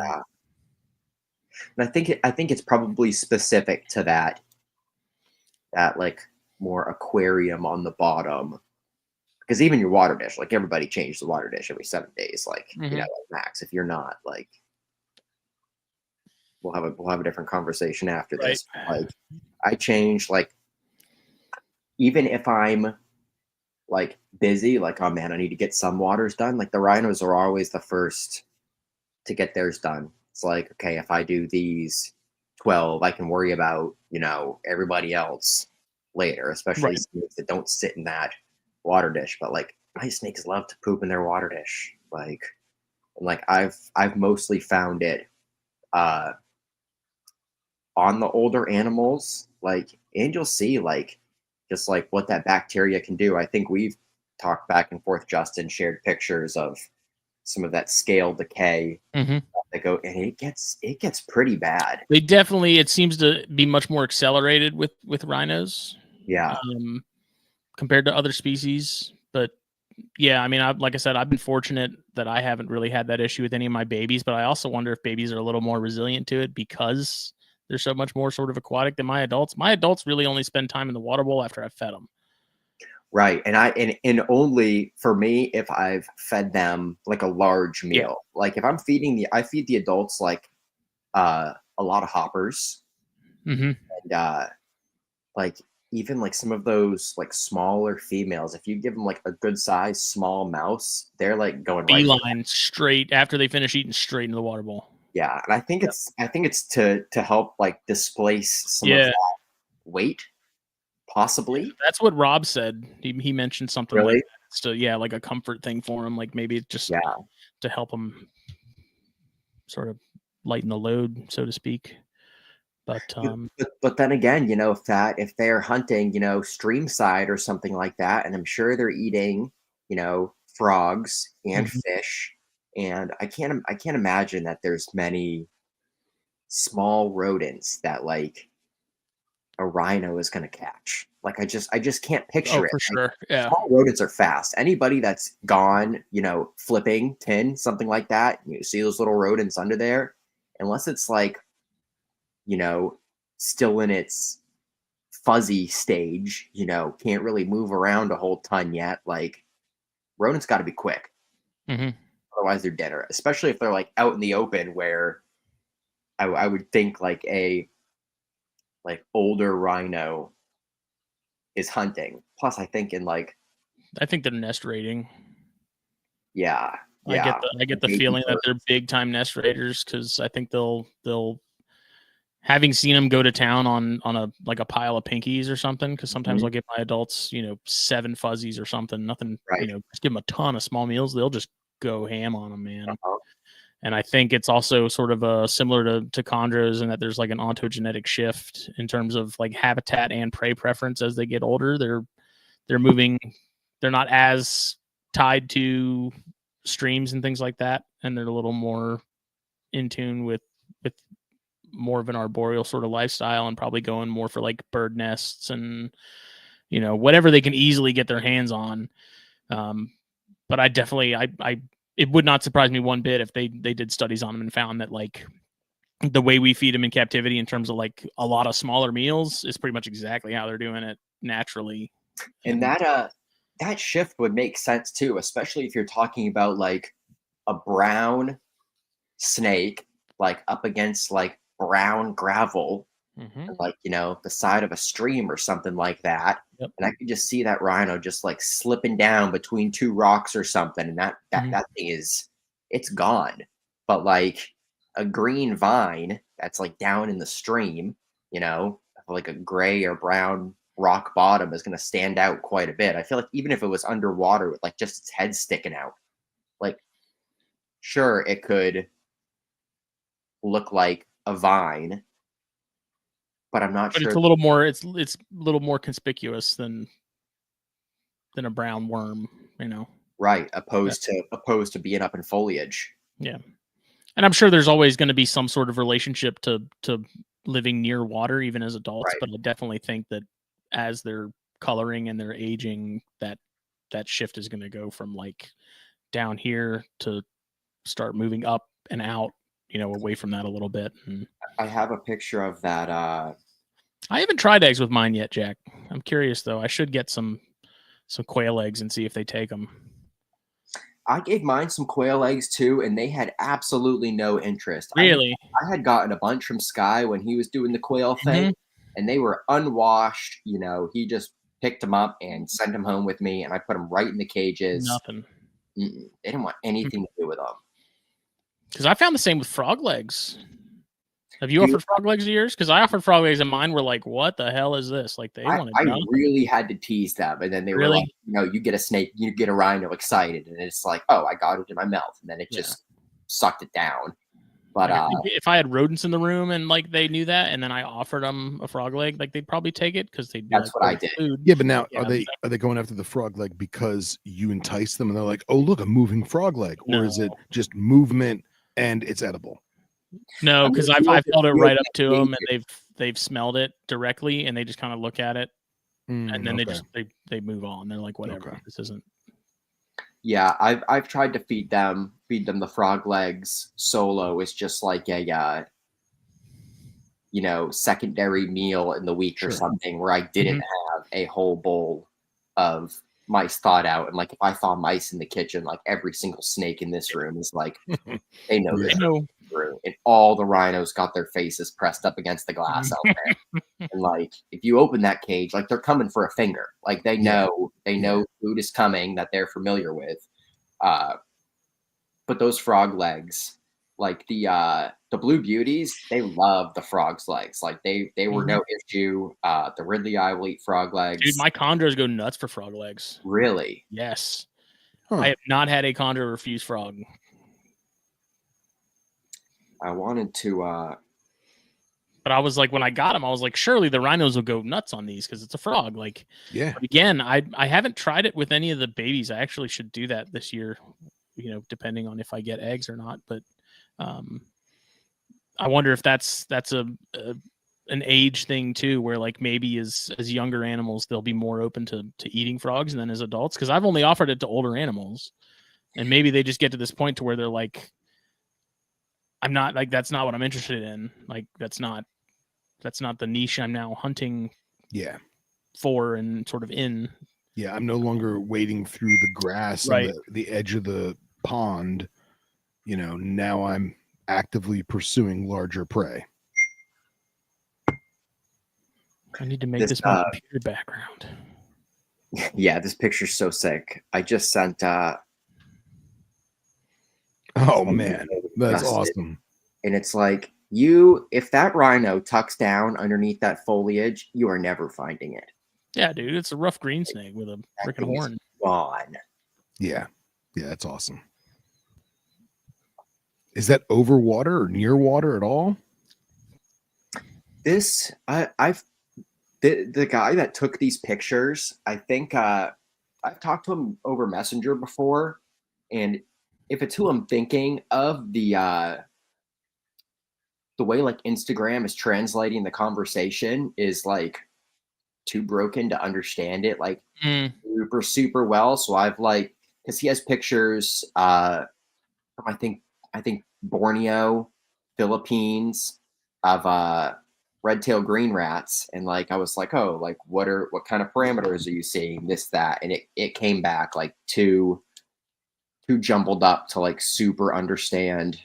And I think it's probably specific to that like more aquarium on the bottom, because even your water dish, like, everybody changed the water dish every 7 days, like, like max. If you're not, like, we'll have a different conversation after this. Like, I change, like, even if I'm like busy, like, oh man, I need to get some waters done. Like, the rhinos are always the first to get theirs done. It's like, okay, if I do these 12, I can worry about, everybody else later, especially snakes that don't sit in that water dish. But like, my snakes love to poop in their water dish. Like, and like I've mostly found it on the older animals, like, and you'll see like just like what that bacteria can do. I think we've talked back and forth, Justin shared pictures of some of that scale decay that go, and it gets pretty bad. They definitely, it seems to be much more accelerated with rhinos. Yeah. Compared to other species. But yeah, I mean, like I said, I've been fortunate that I haven't really had that issue with any of my babies, but I also wonder if babies are a little more resilient to it because they're so much more sort of aquatic than my adults. My adults really only spend time in the water bowl after I've fed them. Right. And only for me if I've fed them like a large meal. Like if I'm I feed the adults like a lot of hoppers. Mm-hmm. And like even like some of those like smaller females, if you give them like a good size small mouse, they're like going right for Beeline straight after they finish eating straight into the water bowl. Yeah, and I think it's to help like displace some of Yeah. that weight, possibly. That's what Rob said. He mentioned something Really? like that. It's to, like a comfort thing for him, like maybe just Yeah. to help him sort of lighten the load, so to speak. But But then again, you know, if they're hunting, you know, stream side or something like that, and I'm sure they're eating, you know, frogs and Mhm. fish, and I can't imagine that there's many small rodents that like a rhino is going to catch. Like I just can't picture it. for Like, sure. Yeah. small rodents are fast. Anybody that's gone, you know, flipping tin, something like that, you see those little rodents under there, unless it's like, you know, still in its fuzzy stage, you know, can't really move around a whole ton yet. Like rodents got to be quick, Mm-hmm. otherwise they're deader. Especially if they're like out in the open, where I would think like a like older rhino is hunting. Plus, I think in like I think they're nest raiding. yeah, I yeah, get the baby feeling that they're birds. big time nest raiders because I think they'll having seen them go to town on a like a pile of pinkies or something. Because sometimes Mhm. I'll give my adults 7 fuzzies or something. Nothing Right. just give them a ton of small meals. They'll just go ham on them, man. Uh-huh. And I think it's also sort of similar to chondros in that there's like an ontogenetic shift in terms of like habitat and prey preference as they get older. They're moving. They're not as tied to streams and things like that, and they're a little more in tune with more of an arboreal sort of lifestyle and probably going more for like bird nests and whatever they can easily get their hands on. But I definitely I it would not surprise me one bit if they did studies on them and found that like the way we feed them in captivity in terms of like a lot of smaller meals is pretty much exactly how they're doing it naturally. And that shift would make sense too, especially if you're talking about like a brown snake like up against like brown gravel, Mm-hmm. like, you know, the side of a stream or something like that. Yep. And I could just see that rhino just like slipping down between two rocks or something, and Mhm. that thing it's gone. But like a green vine that's like down in the stream, you know, like a gray or brown rock bottom is going to stand out quite a bit. I feel like even if it was underwater with like just its head sticking out, like sure it could look like a vine, but I'm not But it's sure. a little more it's a little more conspicuous than a brown worm, Right, Yeah. opposed to being up in foliage. Yeah. And I'm sure there's always going to be some sort of relationship to living near water even as adults, Right. but I definitely think that as they're coloring and they're aging, that shift is going to go from like down here to start moving up and out, away from that a little bit. And I have a picture of that. I haven't tried eggs with mine yet, Jack. I'm curious though. I should get some quail eggs and see if they take them. I gave mine some quail eggs too, and they had absolutely no interest. Really? I had gotten a bunch from Sky when he was doing the quail thing, and they were unwashed. You know, he just picked them up and sent them home with me, and I put them right in the cages. Nothing. They didn't want anything to do with them. Because I found the same with frog legs. Have you Dude, offered frog legs to yours? Because I offered frog legs and mine were like, what the hell is this? Like they wanted I nothing. really had to tease them, and then they were Really? like, you know, you get a snake, you get a rhino excited, and it's like, oh, I got it in my mouth, and then it just sucked it down. But Like, I think if I had rodents in the room and like they knew that, and then I offered them a frog leg, like they'd probably take it because they'd be that's like, what I did. food. Yeah, but now Like, yeah, are they going after the frog leg because you entice them and they're like, oh look, a moving frog leg, or is it just movement and it's edible? No, because I've held it you right open up to them and they've smelled it directly and they just kind of look at it and then they move on. They're like, whatever, this isn't. Yeah, I've tried to feed them the frog legs solo. It's just like a secondary meal in the week or something where I didn't have a whole bowl of mice thawed out. And like if I thaw mice in the kitchen, like every single snake in this room is like they know this through. And all the rhinos got their faces pressed up against the glass out there. And like if you open that cage, like they're coming for a finger. Like they know food is coming that they're familiar with. But those frog legs, like the blue beauties, they love the frog's legs. Like they were no issue. The Ridley eye will eat frog legs. Dude, my chondros go nuts for frog legs. Really? Yes. Huh. I have not had a chondro refuse frog. I wanted to but I was like, when I got them, I was like, surely the rhinos will go nuts on these because it's a frog. Like, yeah. But again, I haven't tried it with any of the babies. I actually should do that this year, depending on if I get eggs or not. But I wonder if that's an age thing too, where like maybe as younger animals, they'll be more open to eating frogs than as adults. Because I've only offered it to older animals, and maybe they just get to this point to where they're like, I'm not like, that's not what I'm interested in. Like, that's not the niche I'm now hunting for and sort of in. Yeah, I'm no longer wading through the grass on the edge of the pond. Now I'm actively pursuing larger prey. I need to make this my computer background. Yeah, this picture's so sick. I just sent oh man, that's awesome. And it's like, if that rhino tucks down underneath that foliage, you are never finding it. Yeah, dude, it's a rough green snake with a freaking horn. Gone. Yeah, that's awesome. Is that over water or near water at all? This, the guy that took these pictures, I think I've talked to him over Messenger before, and if it's who I'm thinking of, the way like Instagram is translating the conversation is like too broken to understand it like super well. So I've because he has pictures from I think Borneo, Philippines of red-tailed green rats, and like I was like, oh, like what kind of parameters are you seeing, this, that, and it came back like too jumbled up to like super understand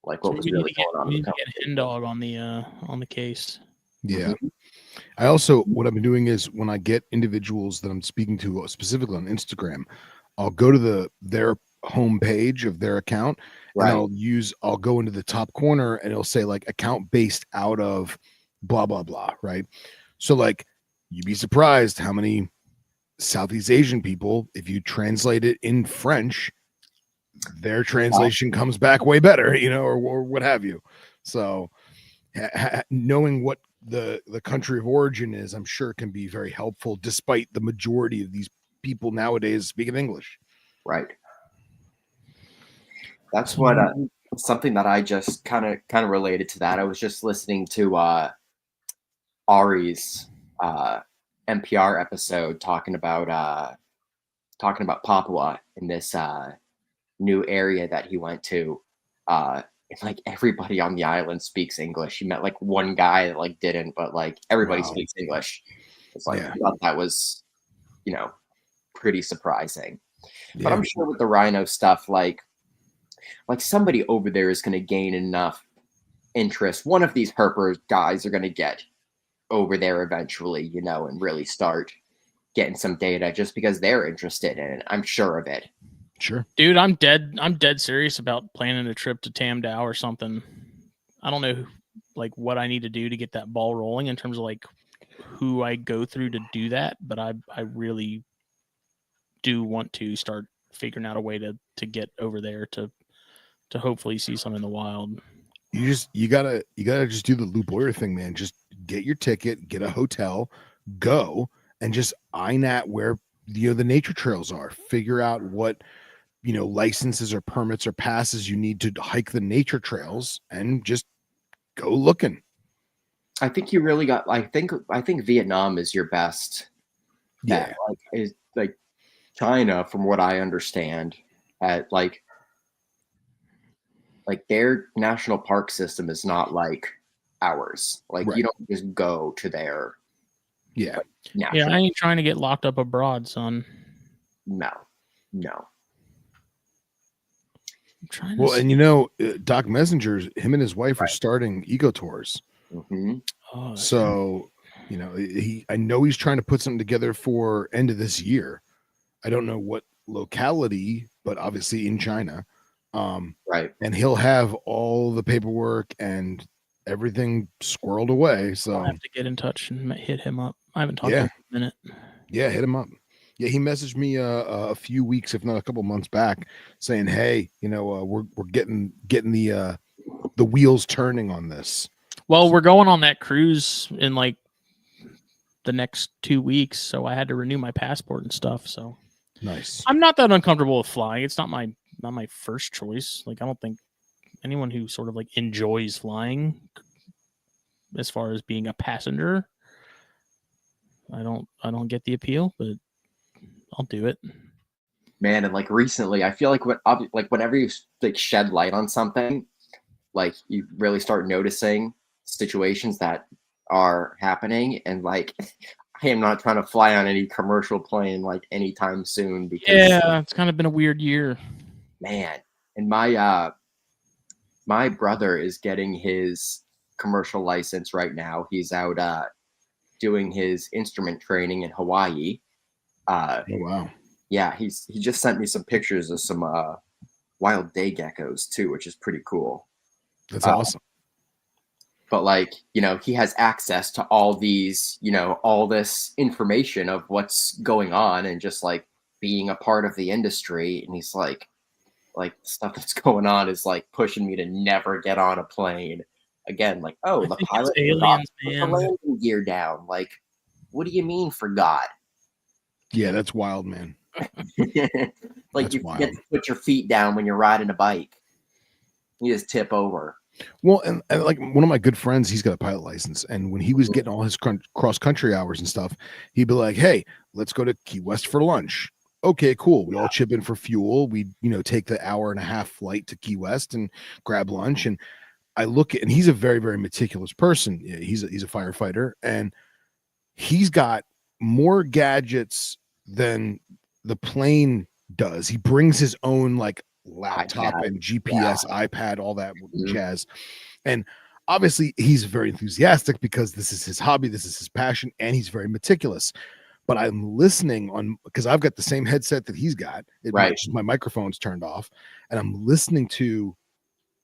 like what was really going on. We need to get Hen Dog on the case. Yeah. I also, what I've been doing is when I get individuals that I'm speaking to specifically on Instagram, I'll go to their homepage of their account, and I'll go into the top corner and it'll say like account based out of blah, blah, blah. Right. So like you'd be surprised how many Southeast Asian people, if you translate it in French, their translation comes back way better, or what have you. So knowing what the country of origin is, I'm sure can be very helpful, despite the majority of these people nowadays speaking English. Right. That's what something that I just kind of related to that. I was just listening to Ari's NPR episode talking about Papua in this new area that he went to. And like everybody on the island speaks English. He met like one guy that like didn't, but like everybody speaks English. It's like I thought that was, pretty surprising. Yeah. But I'm sure with the rhino stuff, like somebody over there is going to gain enough interest. One of these herper guys are going to get over there eventually, and really start getting some data just because they're interested in it. I'm sure of it. Sure. Dude, I'm dead serious about planning a trip to Tamdao or something. I don't know like what I need to do to get that ball rolling in terms of like who I go through to do that, but I really do want to start figuring out a way to get over there to hopefully see some in the wild. You gotta just do the Lou Boyer thing, man. Just get your ticket, get a hotel, go, and just INAT where the nature trails are. Figure out what licenses or permits or passes you need to hike the nature trails, and just go looking. I think you really got. I think Vietnam is your best. Yeah, China, from what I understand, at like their national park system is not like ours. Like Right. you don't just go to their Yeah. Yeah, I ain't trying to get locked up abroad, son. No. I'm trying Well, to and you know, Doc Messenger, him and his wife are Right. starting Eco Tours. Mm-hmm. Oh, So, you know, I know he's trying to put something together for end of this year. I don't know what locality, but obviously in China. Right. And he'll have all the paperwork and everything squirreled away. So I'll have to get in touch and hit him up. I haven't talked Yeah. to him in a minute. yeah, hit him up. Yeah, he messaged me a few weeks, if not a couple months back, saying, "Hey, you know, we're getting the wheels turning on this." Well, we're going on that cruise in like the next 2 weeks, so I had to renew my passport and stuff. So Nice. I'm not that uncomfortable with flying. It's not my first choice. Like I don't think anyone who sort of like enjoys flying, as far as being a passenger, I don't get the appeal, but I'll do it. Man, and like recently, I feel like whenever you like shed light on something, like you really start noticing situations that are happening, and like I am not trying to fly on any commercial plane like anytime soon because It's kind of been a weird year. man, and my brother is getting his commercial license right now. He's out doing his instrument training in Hawaii. Oh wow. Yeah, he just sent me some pictures of some wild day geckos too, which is pretty cool. That's awesome. But like, you know, he has access to all these, you know, all this information of what's going on and just like being a part of the industry. And he's like stuff that's going on is like pushing me to never get on a plane again. Like, oh, the think it's pilot aliens, put the man. landing gear down. Like, what do you mean forgot? Yeah, that's wild, man. Like That's you wild. forget to put your feet down when you're riding a bike. You just tip over. Well, and like one of my good friends, he's got a pilot license, and when he was getting all his cross country hours and stuff, he'd be like, "Hey, let's go to Key West for lunch." Okay, cool. We all chip in for fuel. We, you know, take the hour and a half flight to Key West and grab lunch. And I look at, and he's a very, very meticulous person. Yeah, he's a firefighter, and he's got more gadgets than the plane does. He brings his own like laptop iPad. and GPS, iPad, all that Mhm. jazz. And obviously, he's very enthusiastic because this is his hobby, this is his passion, and he's very meticulous. But I'm listening on because I've got the same headset that he's got. Right. Just my microphone's turned off, and I'm listening to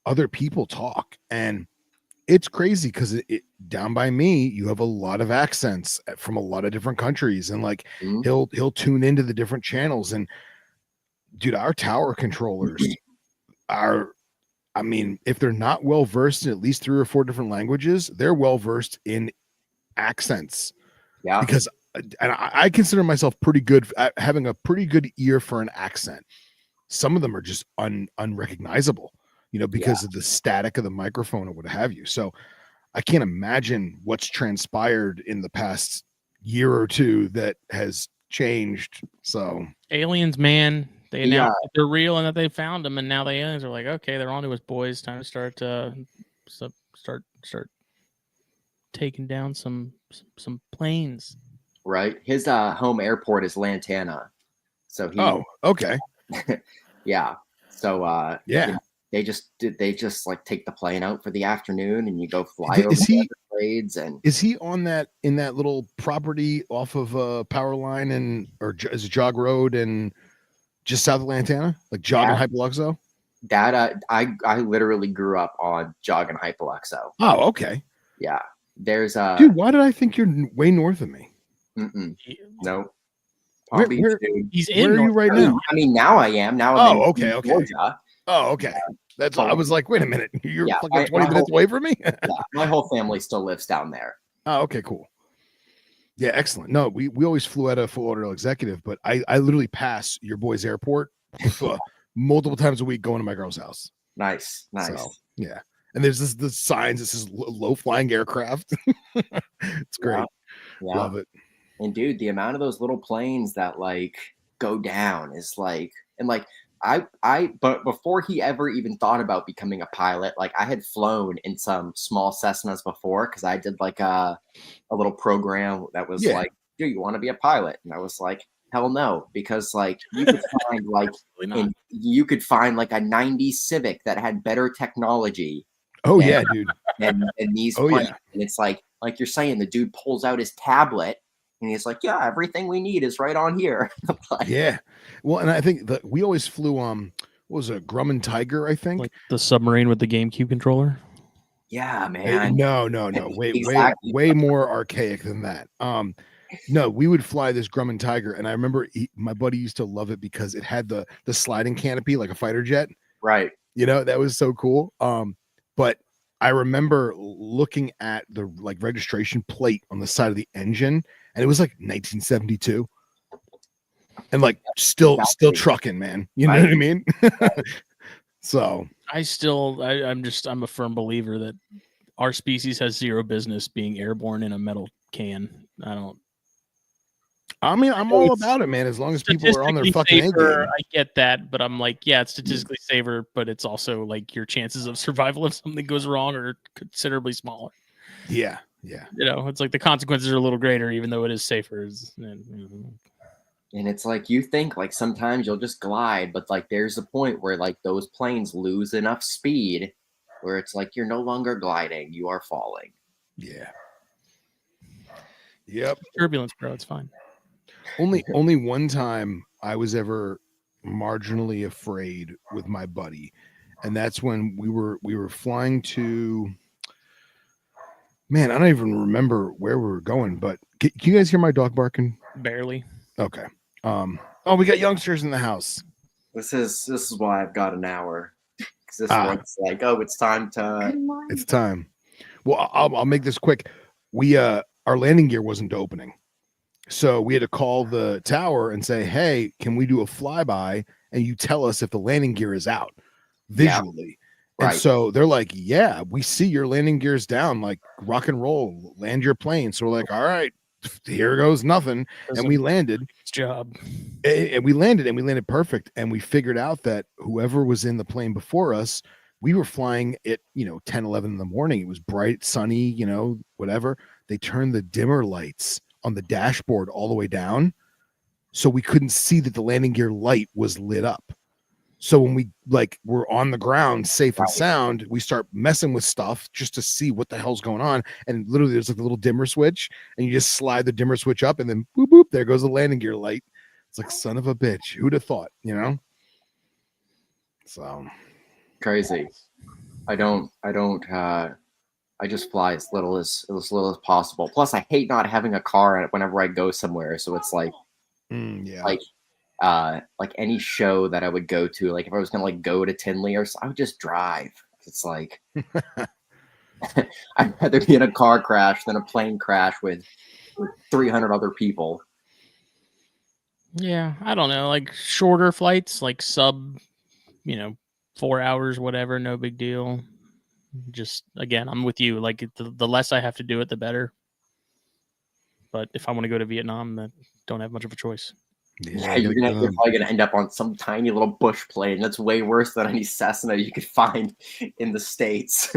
other people talk, and it's crazy because it down by me, you have a lot of accents from a lot of different countries, and like Mhm. he'll tune into the different channels. And dude, our tower controllers are, I mean, if they're not well versed in at least 3 or 4 different languages, they're well versed in accents. Yeah. Because and I consider myself pretty good having a pretty good ear for an accent. Some of them are just unrecognizable, you know, because of the static of the microphone or what have you. So I can't imagine what's transpired in the past year or two that has changed. So Aliens, man. They announced that they're real and that they found them, and now the aliens are like, okay, they're onto us, boys. Time to start taking down some planes. Right. His home airport is Lantana. So he okay. yeah. So Yeah. you know, they just like take the plane out for the afternoon and you go fly over Is he Everglades. And is he on that in that little property off of Power Line and or is it Jog Road and just south of Lantana, like Jog and Hypoluxo? That I literally grew up on Jog and Hypoluxo. Oh, okay. Yeah. There's dude, why did I think you're way north of me? No. Where, he's in where are you right now? I mean, now I am. Now I'm in okay. Georgia. Oh, okay. That's I was like, wait a minute. You're fucking 20 minutes away from me? Yeah, my whole family still lives down there. Oh, okay, cool. Yeah, excellent. No, we always flew out of Fort Lauderdale Executive, but I literally pass your boy's airport multiple times a week going to my girl's house. Nice. So, yeah. And there's the signs that says low flying aircraft. It's great. Yeah. Love it. And dude, the amount of those little planes that like go down is like, and like but before he ever even thought about becoming a pilot, like I had flown in some small Cessnas before because I did like a little program that was like, do you want to be a pilot? And I was like, hell no, because like you could find like you could find like a 90s Civic that had better technology. Oh yeah, dude. And these planes, and it's like you're saying, the dude pulls out his tablet and he's like, yeah, everything we need is right on here. Like, yeah. Well, and I think that we always flew what was a Grumman Tiger, I think. Like the submarine with the GameCube controller. Yeah, man. No. Way more archaic than that. No, we would fly this Grumman Tiger, and I remember my buddy used to love it because it had the sliding canopy like a fighter jet. Right. That was so cool. But I remember looking at the like registration plate on the side of the engine, and it was like 1972, and like still trucking, man. You know what I mean? So I'm a firm believer that our species has zero business being airborne in a metal can. I'm all about it, man. As long as people are on their fucking A game. I get that, but I'm like, yeah, it's statistically safer, but it's also like your chances of survival if something goes wrong are considerably smaller. Yeah. It's like the consequences are a little greater, even though it is safer. And it's like you think like sometimes you'll just glide, but like there's a point where like those planes lose enough speed where it's like you're no longer gliding, you are falling. Yeah. Yep. Turbulence, bro. It's fine. Only one time I was ever marginally afraid with my buddy, and that's when we were flying to, man, I don't even remember where we were going, but can you guys hear my dog barking? Barely. Okay. We got youngsters in the house. This is why I've got an hour. Because this one's like, it's time to. It's time. Well, I'll make this quick. We our landing gear wasn't opening. So we had to call the tower and say, hey, can we do a flyby? And you tell us if the landing gear is out visually. Yeah. Right. And so they're like, yeah, we see your landing gear's down, like rock and roll, land your plane. So we're like, all right, here goes nothing. And we landed. It's job. And we landed perfect. And we figured out that whoever was in the plane before us, we were flying at, 10, 11 in the morning. It was bright, sunny, whatever. They turned the dimmer lights on the dashboard all the way down, so we couldn't see that the landing gear light was lit up. So when we were on the ground safe and sound, we start messing with stuff just to see what the hell's going on. And literally there's like a little dimmer switch, and you just slide the dimmer switch up, and then boop boop, there goes the landing gear light. It's like, son of a bitch, who'd have thought? So crazy. I just fly as little as possible. Plus, I hate not having a car whenever I go somewhere. So it's like, like any show that I would go to, like if I was gonna go to Tinley or so, I would just drive. It's like I'd rather be in a car crash than a plane crash with 300 other people. Yeah, I don't know, like shorter flights, like sub, 4 hours, whatever, no big deal. Just again, I'm with you. Like the less I have to do it, the better. But if I want to go to Vietnam, I don't have much of a choice. Yeah, you're probably gonna end up on some tiny little bush plane. That's way worse than any Cessna you could find in the States.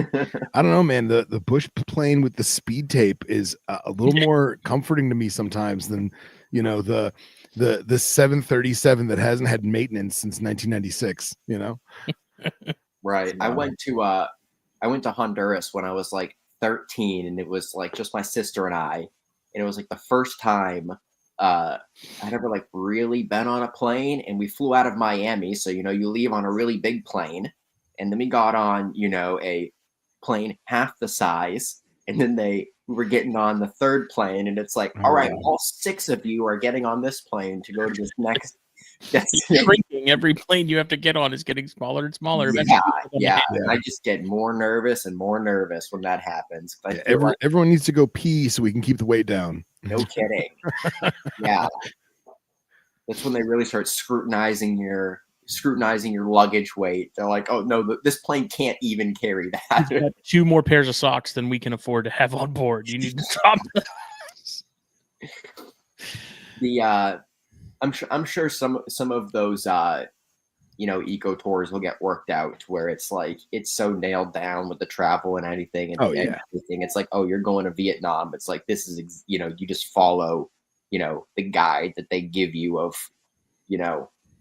I don't know, man. The bush plane with the speed tape is a little more comforting to me sometimes than the 737 that hasn't had maintenance since 1996. Right. I went to Honduras when I was like 13, and it was like just my sister and I, and it was like the first time I'd ever really been on a plane. And we flew out of Miami, so you leave on a really big plane, and then we got on a plane half the size, and then we were getting on the third plane, and it's like, all right, all 6 of you are getting on this plane to go to this next. Shrinking. Every plane you have to get on is getting smaller and smaller. Yeah. And I just get more nervous and more nervous when that happens. Everyone needs to go pee so we can keep the weight down. No kidding. Yeah, that's when they really start scrutinizing your luggage weight. They're like, oh no, this plane can't even carry that. We've got 2 more pairs of socks than we can afford to have on board. You need to drop I'm sure some of those eco tours will get worked out to where it's like it's so nailed down with the travel and anything and, Oh, and yeah. everything. It's like, oh, you're going to Vietnam. It's like this is you just follow the guide that they give you of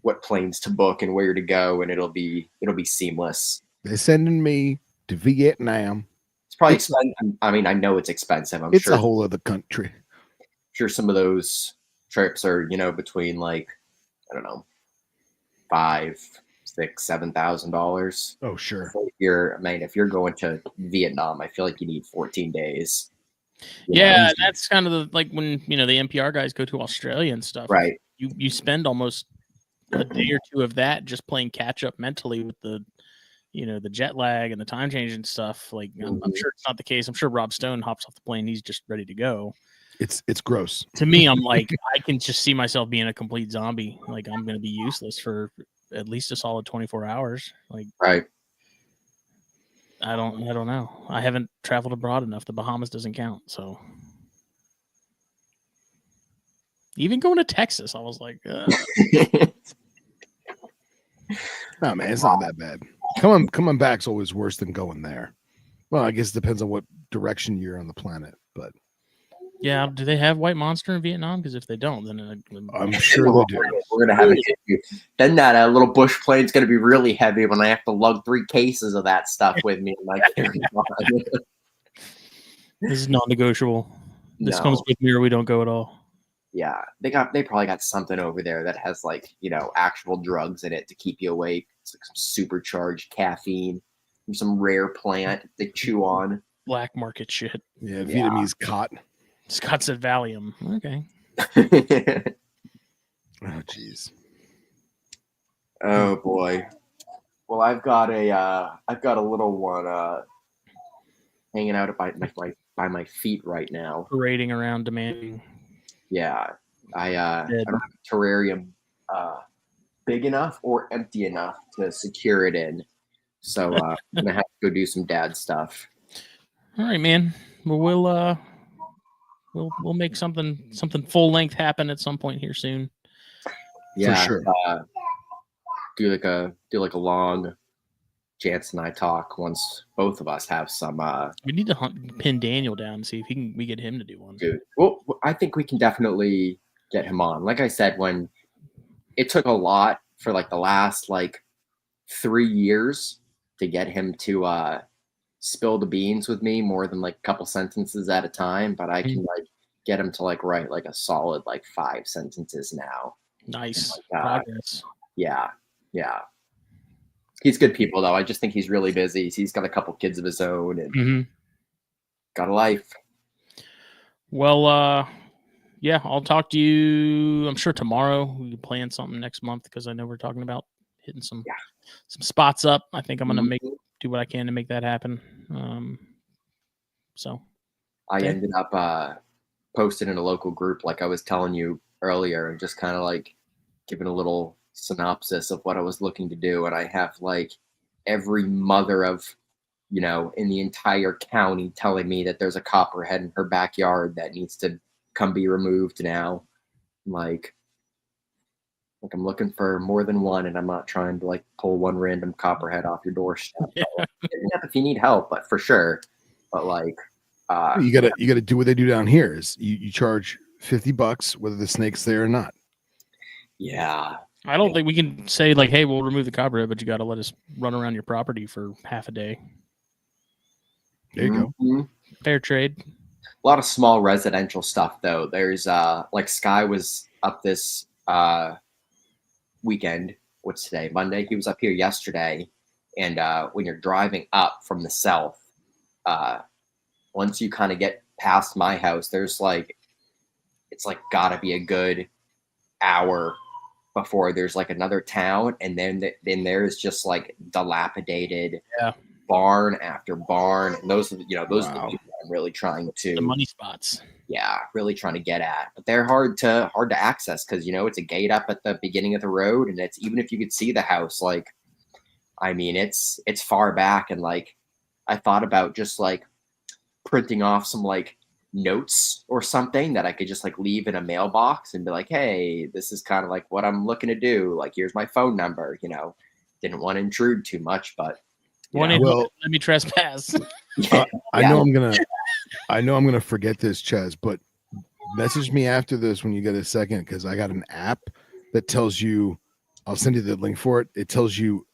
what planes to book and where to go, and it'll be seamless. They're sending me to Vietnam. It's probably expensive. I mean, I know it's expensive. I'm It's sure a whole other country. some of those trips are between like I don't know $5, $6, $7,000. Oh, sure. If you're going to Vietnam, I feel like you need 14 days. Yeah, that's kind of like when the NPR guys go to Australia and stuff. Right. You spend almost a day or two of that just playing catch up mentally with the the jet lag and the time change and stuff. Like I'm sure it's not the case. I'm sure Rob Stone hops off the plane, he's just ready to go. It's gross. To me, I'm like, I can just see myself being a complete zombie. Like I'm going to be useless for at least a solid 24 hours. Like, right. I don't know. I haven't traveled abroad enough. The Bahamas doesn't count. So even going to Texas, I was like, no, man, it's not that bad. Coming back's always worse than going there. Well, I guess it depends on what direction you're on the planet, but yeah. Do they have White Monster in Vietnam? Because if they don't, then I'm sure they do. We're gonna have it. Then that little bush plane's gonna be really heavy when I have to lug 3 cases of that stuff with me. Like, this is non-negotiable. This comes with me, or we don't go at all. Yeah, they probably got something over there that has like actual drugs in it to keep you awake. It's like some supercharged caffeine from some rare plant they chew on. Black market shit. Yeah, Vietnamese cot. Scott said Valium. Okay. Oh, jeez. Oh boy. Well, I've got a little one hanging out by my feet right now, parading around, demanding. Yeah, I don't have a terrarium big enough or empty enough to secure it in, so I'm gonna have to go do some dad stuff. All right, man. Well, we'll make something full length happen at some point here soon. Yeah, for sure. Do like a long Chance and I talk once both of us have some. We need to pin Daniel down and see if we get him to do one. Dude, well, I think we can definitely get him on. Like I said, when it took a lot for like the last 3 years to get him to spill the beans with me more than like a couple sentences at a time, but I can get him to write a solid 5 sentences now. Nice progress. Yeah. He's good people though. I just think he's really busy. He's got a couple kids of his own and got a life. Well, yeah, I'll talk to you. I'm sure tomorrow we can plan something next month because I know we're talking about hitting some spots up. I think I'm gonna do what I can to make that happen. So I ended up posting in a local group like I was telling you earlier, and just kind of giving a little synopsis of what I was looking to do, and I have every mother of in the entire county telling me that there's a copperhead in her backyard that needs to come be removed now. I'm looking for more than one, and I'm not trying to pull one random copperhead off your doorstep. If you need help, but for sure. But you gotta do what they do down here. Is you charge $50 whether the snake's there or not. Yeah. I don't think we can say hey, we'll remove the copperhead, but you got to let us run around your property for half a day. There you go. Fair trade. A lot of small residential stuff though. There's Sky was up this weekend. What's today? Monday. He was up here yesterday, and when you're driving up from the south, once you kind of get past my house, there's it's gotta be a good hour before there's another town, and then there's just dilapidated barn after barn, and those are the people I'm really trying to the money spots. Yeah, really trying to get at, but they're hard to access because it's a gate up at the beginning of the road, and it's even if you could see the house, it's far back, and I thought about just printing off some notes or something that I could just like leave in a mailbox and be like, hey, this is kind of like what I'm looking to do. Like, here's my phone number. Didn't want to intrude too much, but Let me trespass. I know I'm gonna forget this, Chaz, but message me after this when you get a second, because I got an app that tells you. I'll send you the link for it. It tells you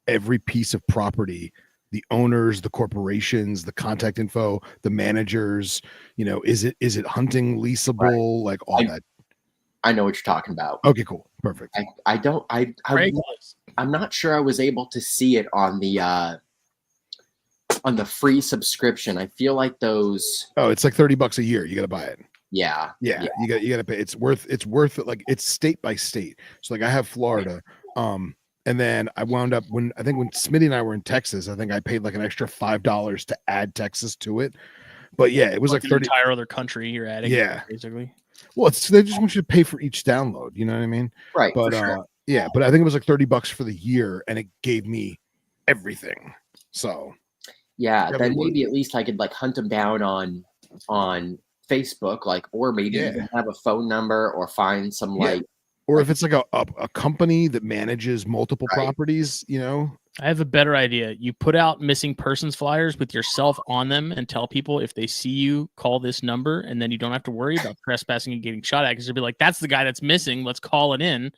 every piece of property, the owners, the corporations, the contact info, the managers. Is it hunting leasable, like all that. I know what you're talking about. Okay, cool, perfect. I'm not sure I was able to see it on the free subscription. I feel like those. Oh, it's like $30 a year. You got to buy it. Yeah. You got to pay. It's worth it. Like, it's state by state. So like I have Florida, and then I wound up when Smitty and I were in Texas, I think I paid like an extra $5 to add Texas to it. But yeah, it was like 30 entire other country you're adding. Yeah, basically. Well, they just want you to pay for each download. You know what I mean? Right. But sure. Yeah, but I think it was like $30 for the year, and it gave me everything. So yeah, then maybe at least I could like hunt them down on Facebook, like, or maybe even have a phone number or find some or if it's like a company that manages multiple properties, I have a better idea. You put out missing persons flyers with yourself on them and tell people if they see you, call this number, and then you don't have to worry about trespassing and getting shot at, because they'll be like, that's the guy that's missing. Let's call it in.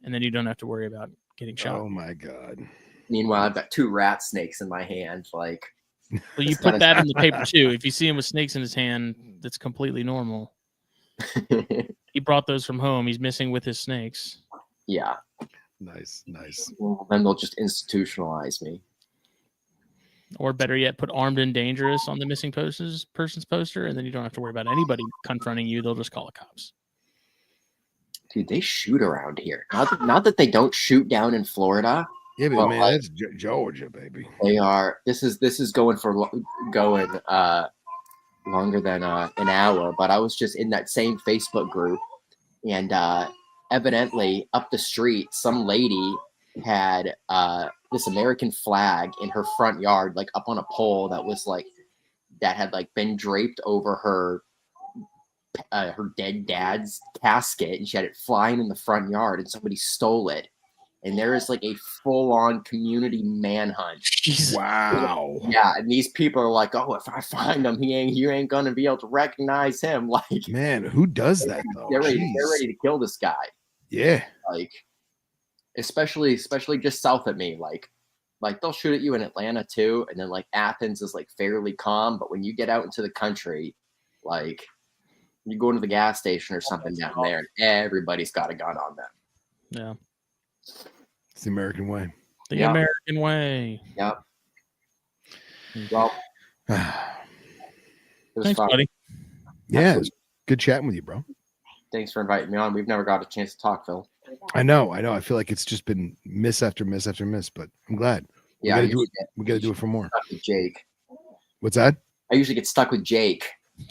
And then you don't have to worry about getting shot. Oh my God. Meanwhile, I've got 2 rat snakes in my hand. Like, well, you put that in the paper too. If you see him with snakes in his hand, that's completely normal. He brought those from home. He's missing with his snakes. Yeah. Nice. Well, then they'll just institutionalize me. Or better yet, put armed and dangerous on the missing persons poster, and then you don't have to worry about anybody confronting you. They'll just call the cops. Dude, they shoot around here. Not that they don't shoot down in Florida. Yeah, but man, that's Georgia, baby. They are. This is going longer than an hour. But I was just in that same Facebook group, and evidently up the street, some lady had this American flag in her front yard, like up on a pole that had been draped over her dead dad's casket, and she had it flying in the front yard, and somebody stole it. And there is like a full-on community manhunt. Jesus. Wow. Yeah, and these people are like, "Oh, if I find him, you ain't gonna be able to recognize him." Like, man, who does that though? They're ready to kill this guy. Yeah. Like, especially just south of me. Like they'll shoot at you in Atlanta too, and then like Athens is like fairly calm, but when you get out into the country, like you go into the gas station or something down there, and everybody's got a gun on them. Yeah. It's the American way. The American way. Yep. Well, thanks, buddy. Yeah, it's good chatting with you, bro. Thanks for inviting me on. We've never got a chance to talk, Phil. I know. I feel like it's just been miss after miss after miss, but I'm glad. We got to do it for more. With Jake. What's that? I usually get stuck with Jake.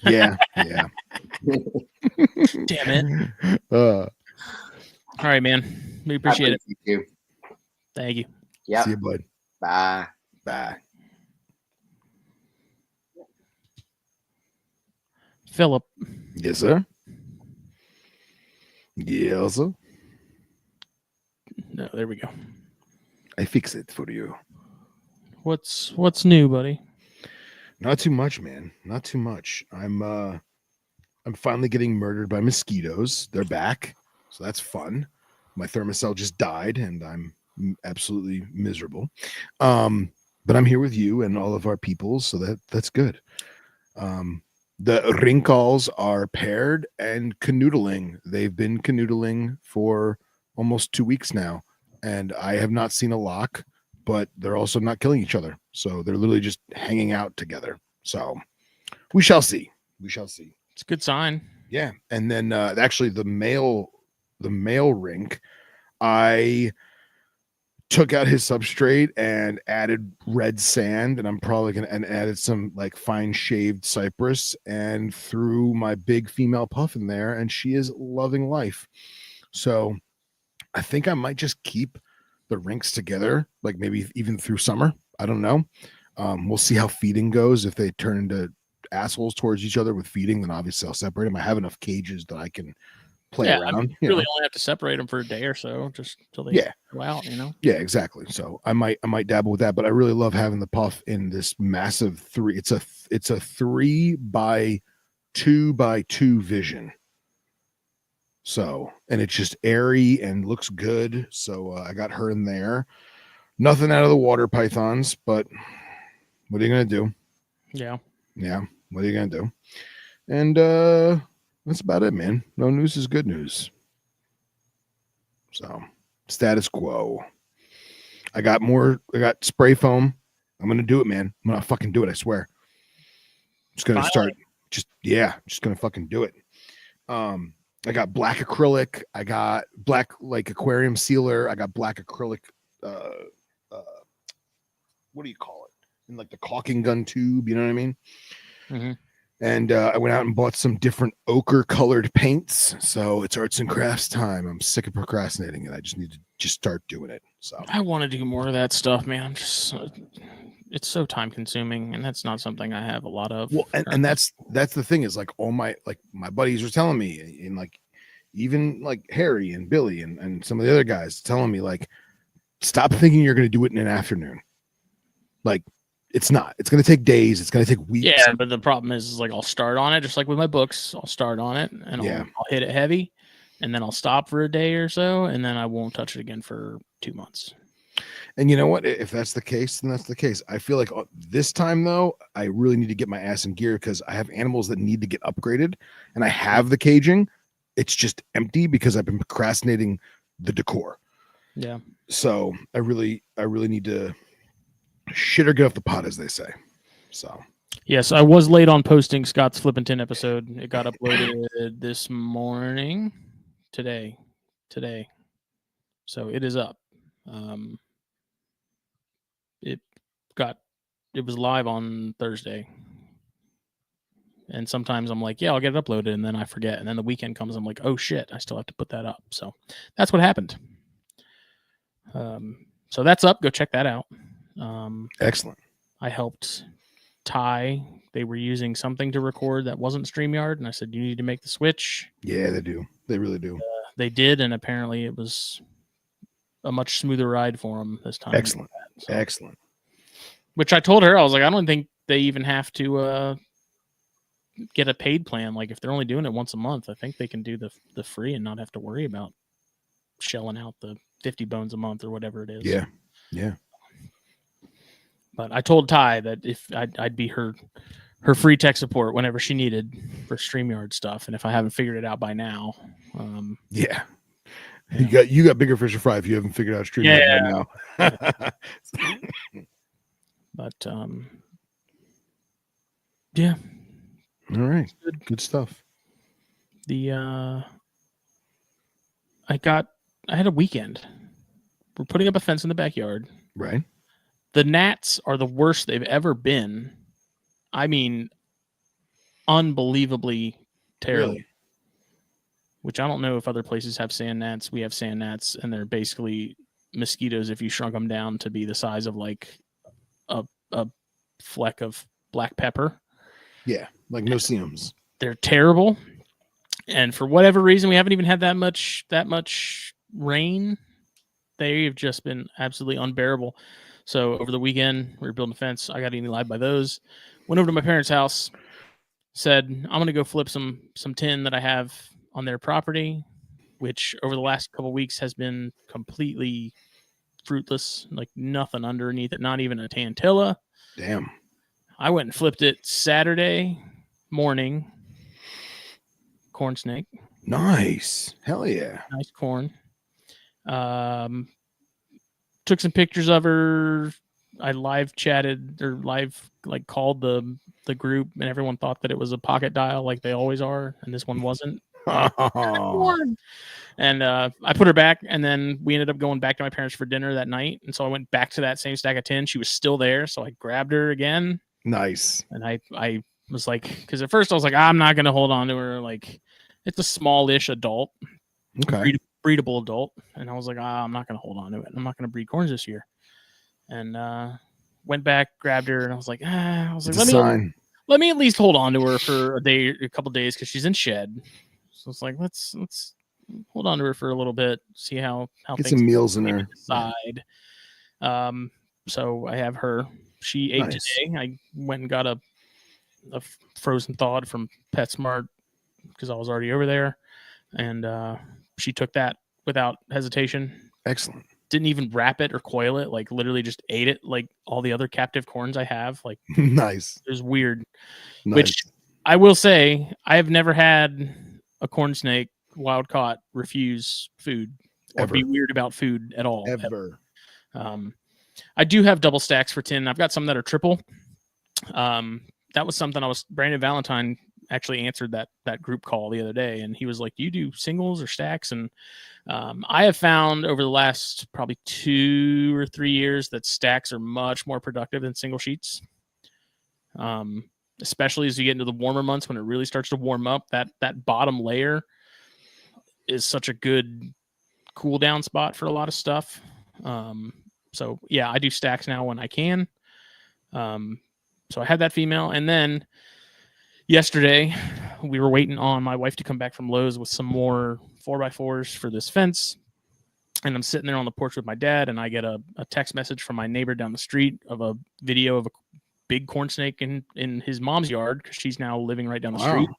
Yeah. Damn it. All right, man. We appreciate it. You. Thank you. Yeah. See you, bud. Bye. Bye. Philip. Yes, sir. Yes, sir. No, there we go. I fix it for you. What's new, buddy? Not too much, man. Not too much. I'm finally getting murdered by mosquitoes. They're back, so that's fun. My thermocell just died, and I'm absolutely miserable. But I'm here with you and all of our people, so that's good. The wrinkles are paired and canoodling. They've been canoodling for almost 2 weeks now, and I have not seen a lock, but they're also not killing each other. So they're literally just hanging out together. So we shall see. We shall see. It's a good sign. Yeah. And then actually the male rink, I took out his substrate and added red sand, and I'm probably gonna added some like fine shaved cypress and threw my big female puff in there, and she is loving life. So I think I might just keep the rinks together, like maybe even through summer. I don't know. We'll see how feeding goes, if they turn into assholes towards each other with feeding, then obviously I'll separate them. I have enough cages that I can play around. I mean, you really only have to separate them for a day or so, just until they go out, Yeah, exactly. So I might dabble with that, but I really love having the puff in this massive 3. It's a 3 by 2 by 2 vision. So, and it's just airy and looks good. So I got her in there. Nothing out of the water pythons, but what are you gonna do? Yeah. What are you gonna do? And that's about it, man. No news is good news. So status quo. I got spray foam. I'm gonna do it, man. I'm gonna fucking do it. I swear. Just gonna start. Just gonna fucking do it. I got black acrylic. I got black like aquarium sealer. I got black acrylic. What do you call it? In like the caulking gun tube. You know what I mean? Mm-hmm. And I went out and bought some different ochre colored paints. So it's arts and crafts time. I'm sick of procrastinating and I just need to just start doing it. So I want to do more of that stuff, man. I'm just it's so time consuming and that's not something I have a lot of. Well, and that's the thing is like all my buddies were telling me, and like even like Harry and Billy and some of the other guys telling me like, stop thinking you're going to do it in an afternoon. Like it's not. It's going to take days. It's going to take weeks. Yeah, but the problem is like I'll start on it just like with my books. I'll start on it and I'll hit it heavy, and then I'll stop for a day or so, and then I won't touch it again for 2 months. And you know what? If that's the case, then that's the case. I feel like this time though, I really need to get my ass in gear because I have animals that need to get upgraded, and I have the caging. It's just empty because I've been procrastinating the decor. Yeah. So I really need to shit or get off the pot, as they say. So yes, I was late on posting Scott's Flippin' Tin episode. It got uploaded this morning, today. So it is up. It was live on Thursday. And sometimes I'm like, yeah, I'll get it uploaded, and then I forget. And then the weekend comes, I'm like, oh shit, I still have to put that up. So that's what happened. So that's up. Go check that out. Excellent. I helped Ty. They were using something to record that wasn't StreamYard, and I said, you need to make the switch. Yeah, they do. They really do. They did, and apparently it was a much smoother ride for them this time. Excellent. So, excellent. Which I told her, I was like, I don't think they even have to get a paid plan. Like if they're only doing it once a month, I think they can do the free and not have to worry about shelling out the 50 bones a month or whatever it is. Yeah. Yeah. But I told Ty that if I'd be her free tech support whenever she needed for StreamYard stuff, and if I haven't figured it out by now, yeah, you got bigger fish to fry if you haven't figured out StreamYard by now. But yeah, all right, good stuff. I had a weekend. We're putting up a fence in the backyard. Right. The gnats are the worst they've ever been. I mean, unbelievably terrible. Really? Which I don't know if other places have sand gnats. We have sand gnats, and they're basically mosquitoes if you shrunk them down to be the size of like a fleck of black pepper. Yeah, like no-see-ums. They're terrible. And for whatever reason, we haven't even had that much rain. They've just been absolutely unbearable. So over the weekend, we were building a fence. I got eaten alive by those. Went over to my parents' house. Said, I'm going to go flip some tin that I have on their property, which over the last couple of weeks has been completely fruitless. Like nothing underneath it, not even a tantilla. Damn. I went and flipped it Saturday morning. Corn snake. Nice. Hell yeah. Nice corn. Took some pictures of her. I live chatted or called the group, and everyone thought that it was a pocket dial like they always are, and this one wasn't. And I put her back, and then we ended up going back to my parents for dinner that night. And so I went back to that same stack of tin. She was still there, so I grabbed her again. Nice. And I was like, because at first I was like, I'm not going to hold on to her. Like, it's a smallish adult. Okay. Breedable adult. And I was like, I'm not going to hold on to it. I'm not going to breed corns this year. And went back, grabbed her, and I was like, let let me at least hold on to her for a couple days because she's in shed. So it's like let's hold on to her for a little bit, see how Get things some meals in her. decide. So I have her. She ate today. I went and got a frozen thawed from PetSmart because I was already over there, and she took that without hesitation. Excellent. Didn't even wrap it or coil it. Like literally just ate it like all the other captive corns I have. Like nice. It was weird. Nice. Which I will say, I have never had a corn snake wild caught refuse food or be weird about food at all. Ever. I do have double stacks for tin. I've got some that are triple. That was something Brandon Valentine actually answered that group call the other day, and he was like, "Do you do singles or stacks?" And I have found over the last probably 2 or 3 years that stacks are much more productive than single sheets. Especially as you get into the warmer months when it really starts to warm up, that bottom layer is such a good cool down spot for a lot of stuff. So yeah, I do stacks now when I can. So I had that female, and then yesterday we were waiting on my wife to come back from Lowe's with some more 4x4s for this fence. And I'm sitting there on the porch with my dad, and I get a text message from my neighbor down the street of a video of a big corn snake in his mom's yard because she's now living right down the street.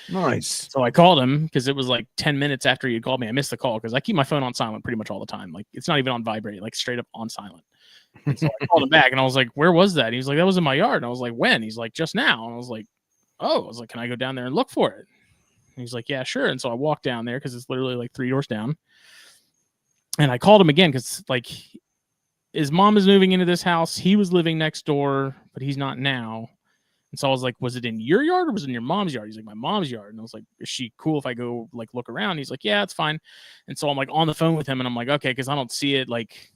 Nice. So I called him because it was like 10 minutes after he had called me. I missed the call because I keep my phone on silent pretty much all the time. Like it's not even on vibrate, like straight up on silent. And so I called him back and I was like, "Where was that?" He was like, "That was in my yard." And I was like, "When?" He's like, "Just now." And I was like, "Oh," I was like, "Can I go down there and look for it?" And he's like, "Yeah, sure." And so I walked down there because it's literally like 3 doors down. And I called him again because like his mom is moving into this house. He was living next door, but he's not now. And so I was like, "Was it in your yard or was it in your mom's yard?" He's like, "My mom's yard." And I was like, "Is she cool if I go like look around?" He's like, "Yeah, it's fine." And so I'm like on the phone with him and I'm like, "Okay," because I don't see it. Like,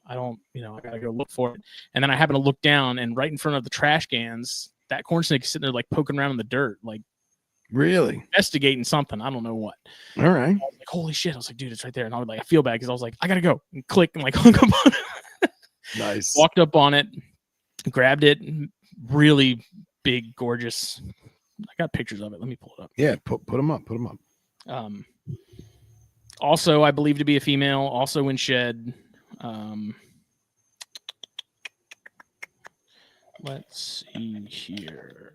I don't, I gotta go look for it. And then I happen to look down, and right in front of the trash cans, that corn snake is sitting there like poking around in the dirt, like really investigating something. I don't know what. All right. I was like, "Holy shit." I was like, "Dude, it's right there." And I was like, I feel bad because I was like, "I gotta go," and click and like hung up on it. Nice. Walked up on it, grabbed it, really big, gorgeous. I got pictures of it. Let me pull it up. Yeah, put them up. Put them up. Also, I believe to be a female, also in shed. Let's see here.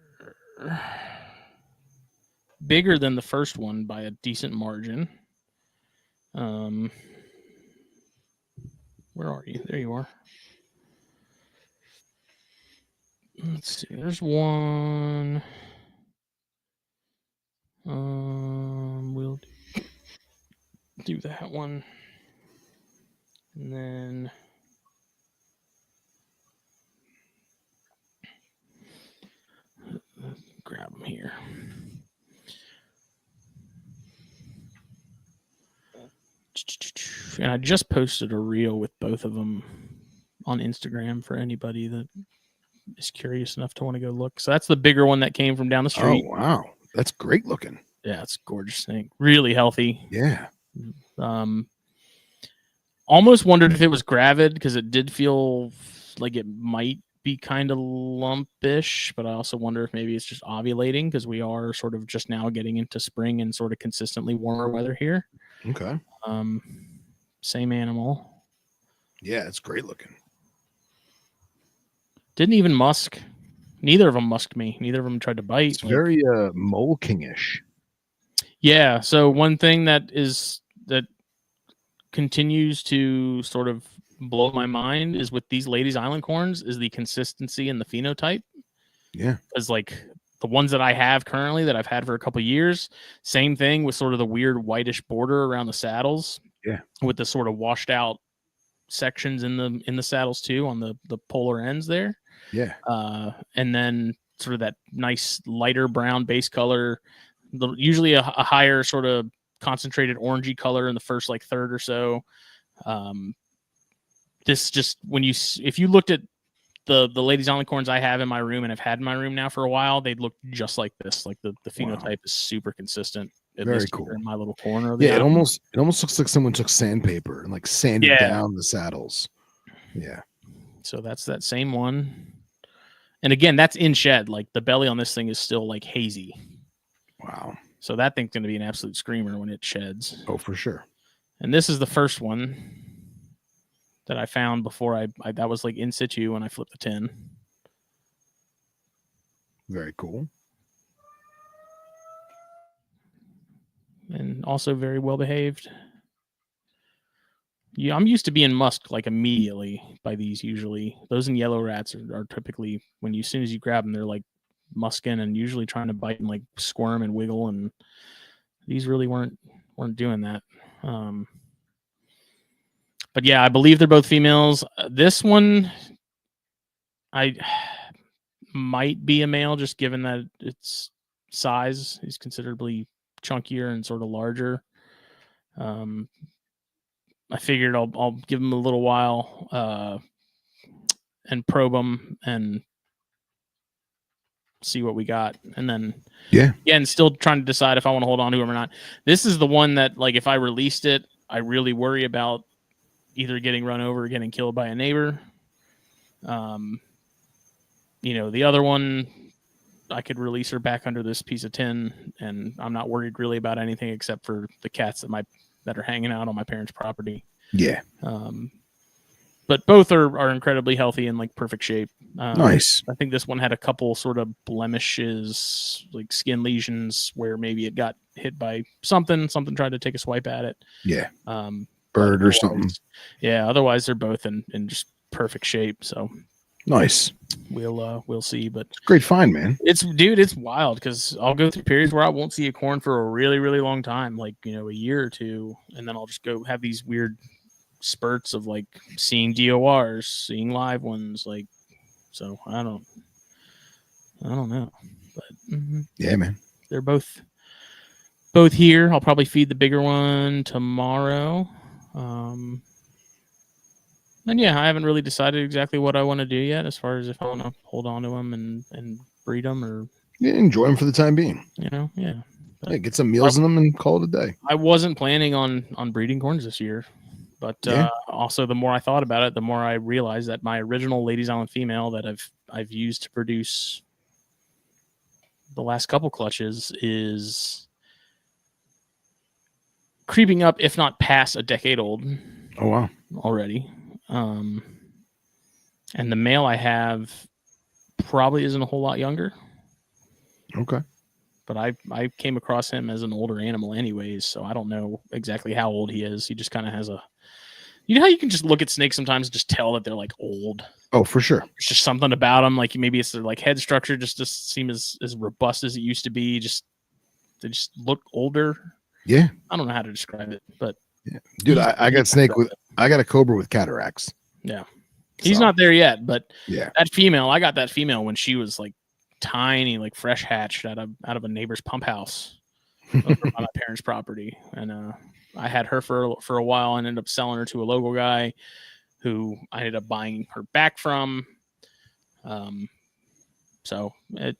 Bigger than the first one by a decent margin. Where are you? There you are. Let's see. There's one. We'll do that one. And then grab them here. And I just posted a reel with both of them on Instagram for anybody that is curious enough to want to go look. So that's the bigger one that came from down the street. Oh, wow. That's great looking. Yeah, it's a gorgeous thing. Really healthy. Yeah. Almost wondered if it was gravid because it did feel like it might be kind of lumpish, but I also wonder if maybe it's just ovulating because we are sort of just now getting into spring and sort of consistently warmer weather here. Okay. Same animal. Yeah, it's great looking. Didn't even musk. Neither of them musked me. Neither of them tried to bite. It's very Mole King-ish. Yeah. So one thing that continues to sort of blow my mind is with these ladies island corns is the consistency and the phenotype. Yeah. Because like the ones that I have currently that I've had for a couple of years, same thing with sort of the weird whitish border around the saddles. Yeah. With the sort of washed out sections in the saddles too on the polar ends there. Yeah. And then sort of that nice lighter brown base color, usually a higher sort of concentrated orangey color in the first like third or so. This just if you looked at the ladies island corns I have in my room and I've had in my room now for a while, they'd look just like this. Like the phenotype is super consistent. Very cool. In my little corner. Yeah, it almost looks like someone took sandpaper and like sanded down the saddles. Yeah. So that's that same one. And again, that's in shed. Like the belly on this thing is still like hazy. Wow. So that thing's going to be an absolute screamer when it sheds. Oh, for sure. And this is the first one that I found before I that was like in situ when I flipped the tin. Very cool. And also very well behaved. Yeah, I'm used to being musked like immediately by these usually. Those and yellow rats are typically, when you, as soon as you grab them, they're like musking and usually trying to bite and like squirm and wiggle, and these really weren't doing that. But yeah, I believe they're both females. This one, I might be a male, just given that its size is considerably chunkier and sort of larger. I figured I'll give them a little while and probe them and see what we got, and then again, still trying to decide if I want to hold on to them or not. This is the one that, like, if I released it, I really worry about either getting run over or getting killed by a neighbor. The other one, I could release her back under this piece of tin, and I'm not worried really about anything except for the cats that are hanging out on my parents' property. Yeah. But both are incredibly healthy and like perfect shape. Nice. I think this one had a couple sort of blemishes, like skin lesions, where maybe it got hit by something tried to take a swipe at it. Yeah. Bird or something. Yeah. Otherwise, they're both in just perfect shape. So nice. We'll see. But it's a great find, man. It's wild because I'll go through periods where I won't see a corn for a really, really long time, like, a year or two, and then I'll just go have these weird spurts of like seeing DORs, seeing live ones, like, so I don't know, but yeah, man, they're both here. I'll probably feed the bigger one tomorrow, and yeah, I haven't really decided exactly what I want to do yet as far as if I want to hold on to them and breed them or enjoy them for the time being. Yeah. Hey, get some meals in them and call it a day. I wasn't planning on breeding corns this year. But also, the more I thought about it, the more I realized that my original Ladies Island female that I've used to produce the last couple clutches is creeping up, if not past a decade old. Oh, wow. Already. And the male I have probably isn't a whole lot younger. Okay. But I came across him as an older animal anyways, so I don't know exactly how old he is. He just kind of has a... You know how you can just look at snakes sometimes and just tell that they're like old? Oh, for sure. There's just something about them. Like maybe it's their like head structure just doesn't seem as robust as it used to be. They just look older. Yeah. I don't know how to describe it, but yeah. Dude, I got a cobra with cataracts. Yeah. He's not there yet, but yeah, I got that female when she was like tiny, like fresh hatched out of a neighbor's pump house over on my parents' property. And I had her for a while and ended up selling her to a local guy who I ended up buying her back from. So I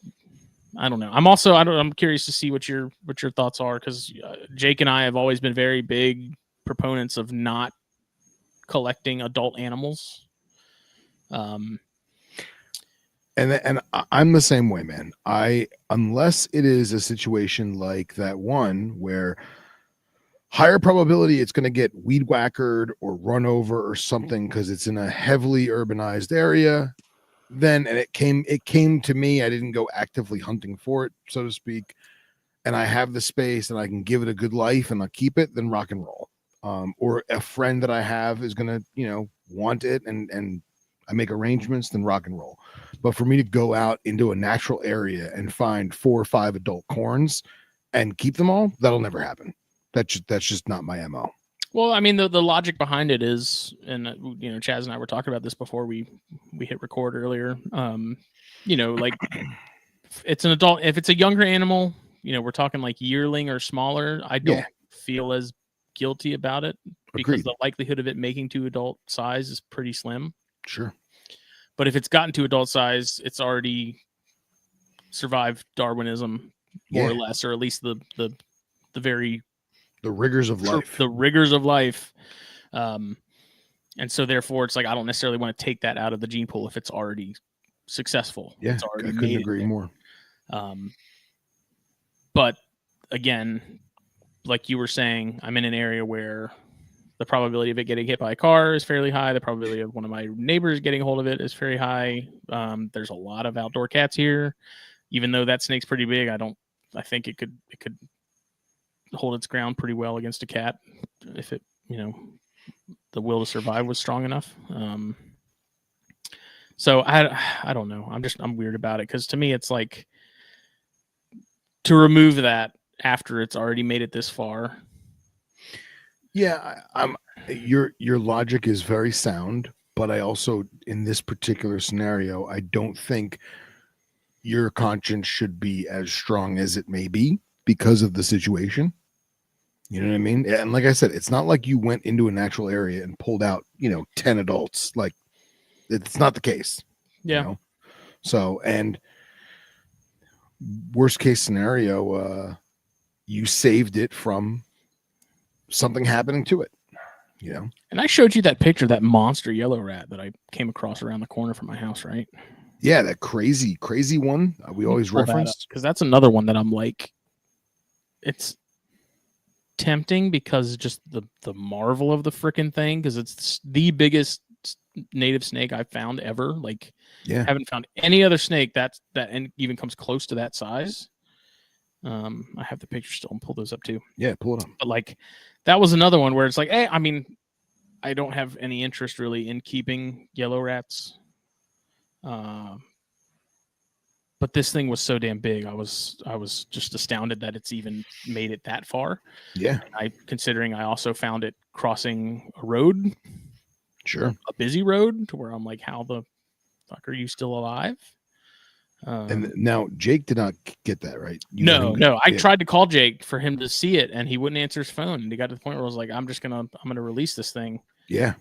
don't know. I'm curious to see what your thoughts are, because Jake and I have always been very big proponents of not collecting adult animals. And I'm the same way, man. Unless it is a situation like that one where higher probability it's going to get weed whackered or run over or something because it's in a heavily urbanized area, and it came to me. I didn't go actively hunting for it, so to speak, and I have the space and I can give it a good life and I'll keep it, then rock and roll. Or a friend that I have is going to, want it and I make arrangements, then rock and roll. But for me to go out into a natural area and find 4 or 5 adult corns and keep them all, that'll never happen. That's just not my MO. Well, I mean, the logic behind it is, and Chaz and I were talking about this before we hit record earlier. Like it's an adult. If it's a younger animal, we're talking like yearling or smaller, I don't feel as guilty about it because the likelihood of it making to adult size is pretty slim. Sure. But if it's gotten to adult size, it's already survived Darwinism more or less, or at least the rigors of life. The rigors of life. And so therefore it's like I don't necessarily want to take that out of the gene pool if it's already successful. Yeah, It's already I couldn't made agree it more. But again, like you were saying, I'm in an area where the probability of it getting hit by a car is fairly high. The probability of one of my neighbors getting a hold of it is very high. There's a lot of outdoor cats here. Even though that snake's pretty big, I think it could hold its ground pretty well against a cat if it, the will to survive was strong enough. So I don't know. I'm weird about it because to me it's like to remove that after it's already made it this far. Yeah, your logic is very sound, but I also, in this particular scenario, I don't think your conscience should be as strong as it may be because of the situation. You know what I mean? And like I said, it's not like you went into a natural area and pulled out, 10 adults. Like, it's not the case. Yeah. So, and worst case scenario, you saved it from something happening to it. And I showed you that picture of that monster yellow rat that I came across around the corner from my house, right? Yeah, that crazy one we always referenced. Because that's another one that I'm like, it's tempting because just the marvel of the freaking thing, because it's the biggest native snake I've found ever. Like, Yeah, haven't found any other snake that even comes close to that size. I have the picture still and pull those up too. Yeah, pull it up. But like, that was another one where it's like, hey, I mean, I don't have any interest really in keeping yellow rats. But this thing was so damn big. I was just astounded that it's even made it that far. Yeah. Considering I also found it crossing a road. Sure. A busy road to where I'm like, how the fuck are you still alive? And now Jake did not get that, right? No. I tried to call Jake for him to see it, and he wouldn't answer his phone. And he got to the point where I was like, I'm gonna release this thing. Yeah.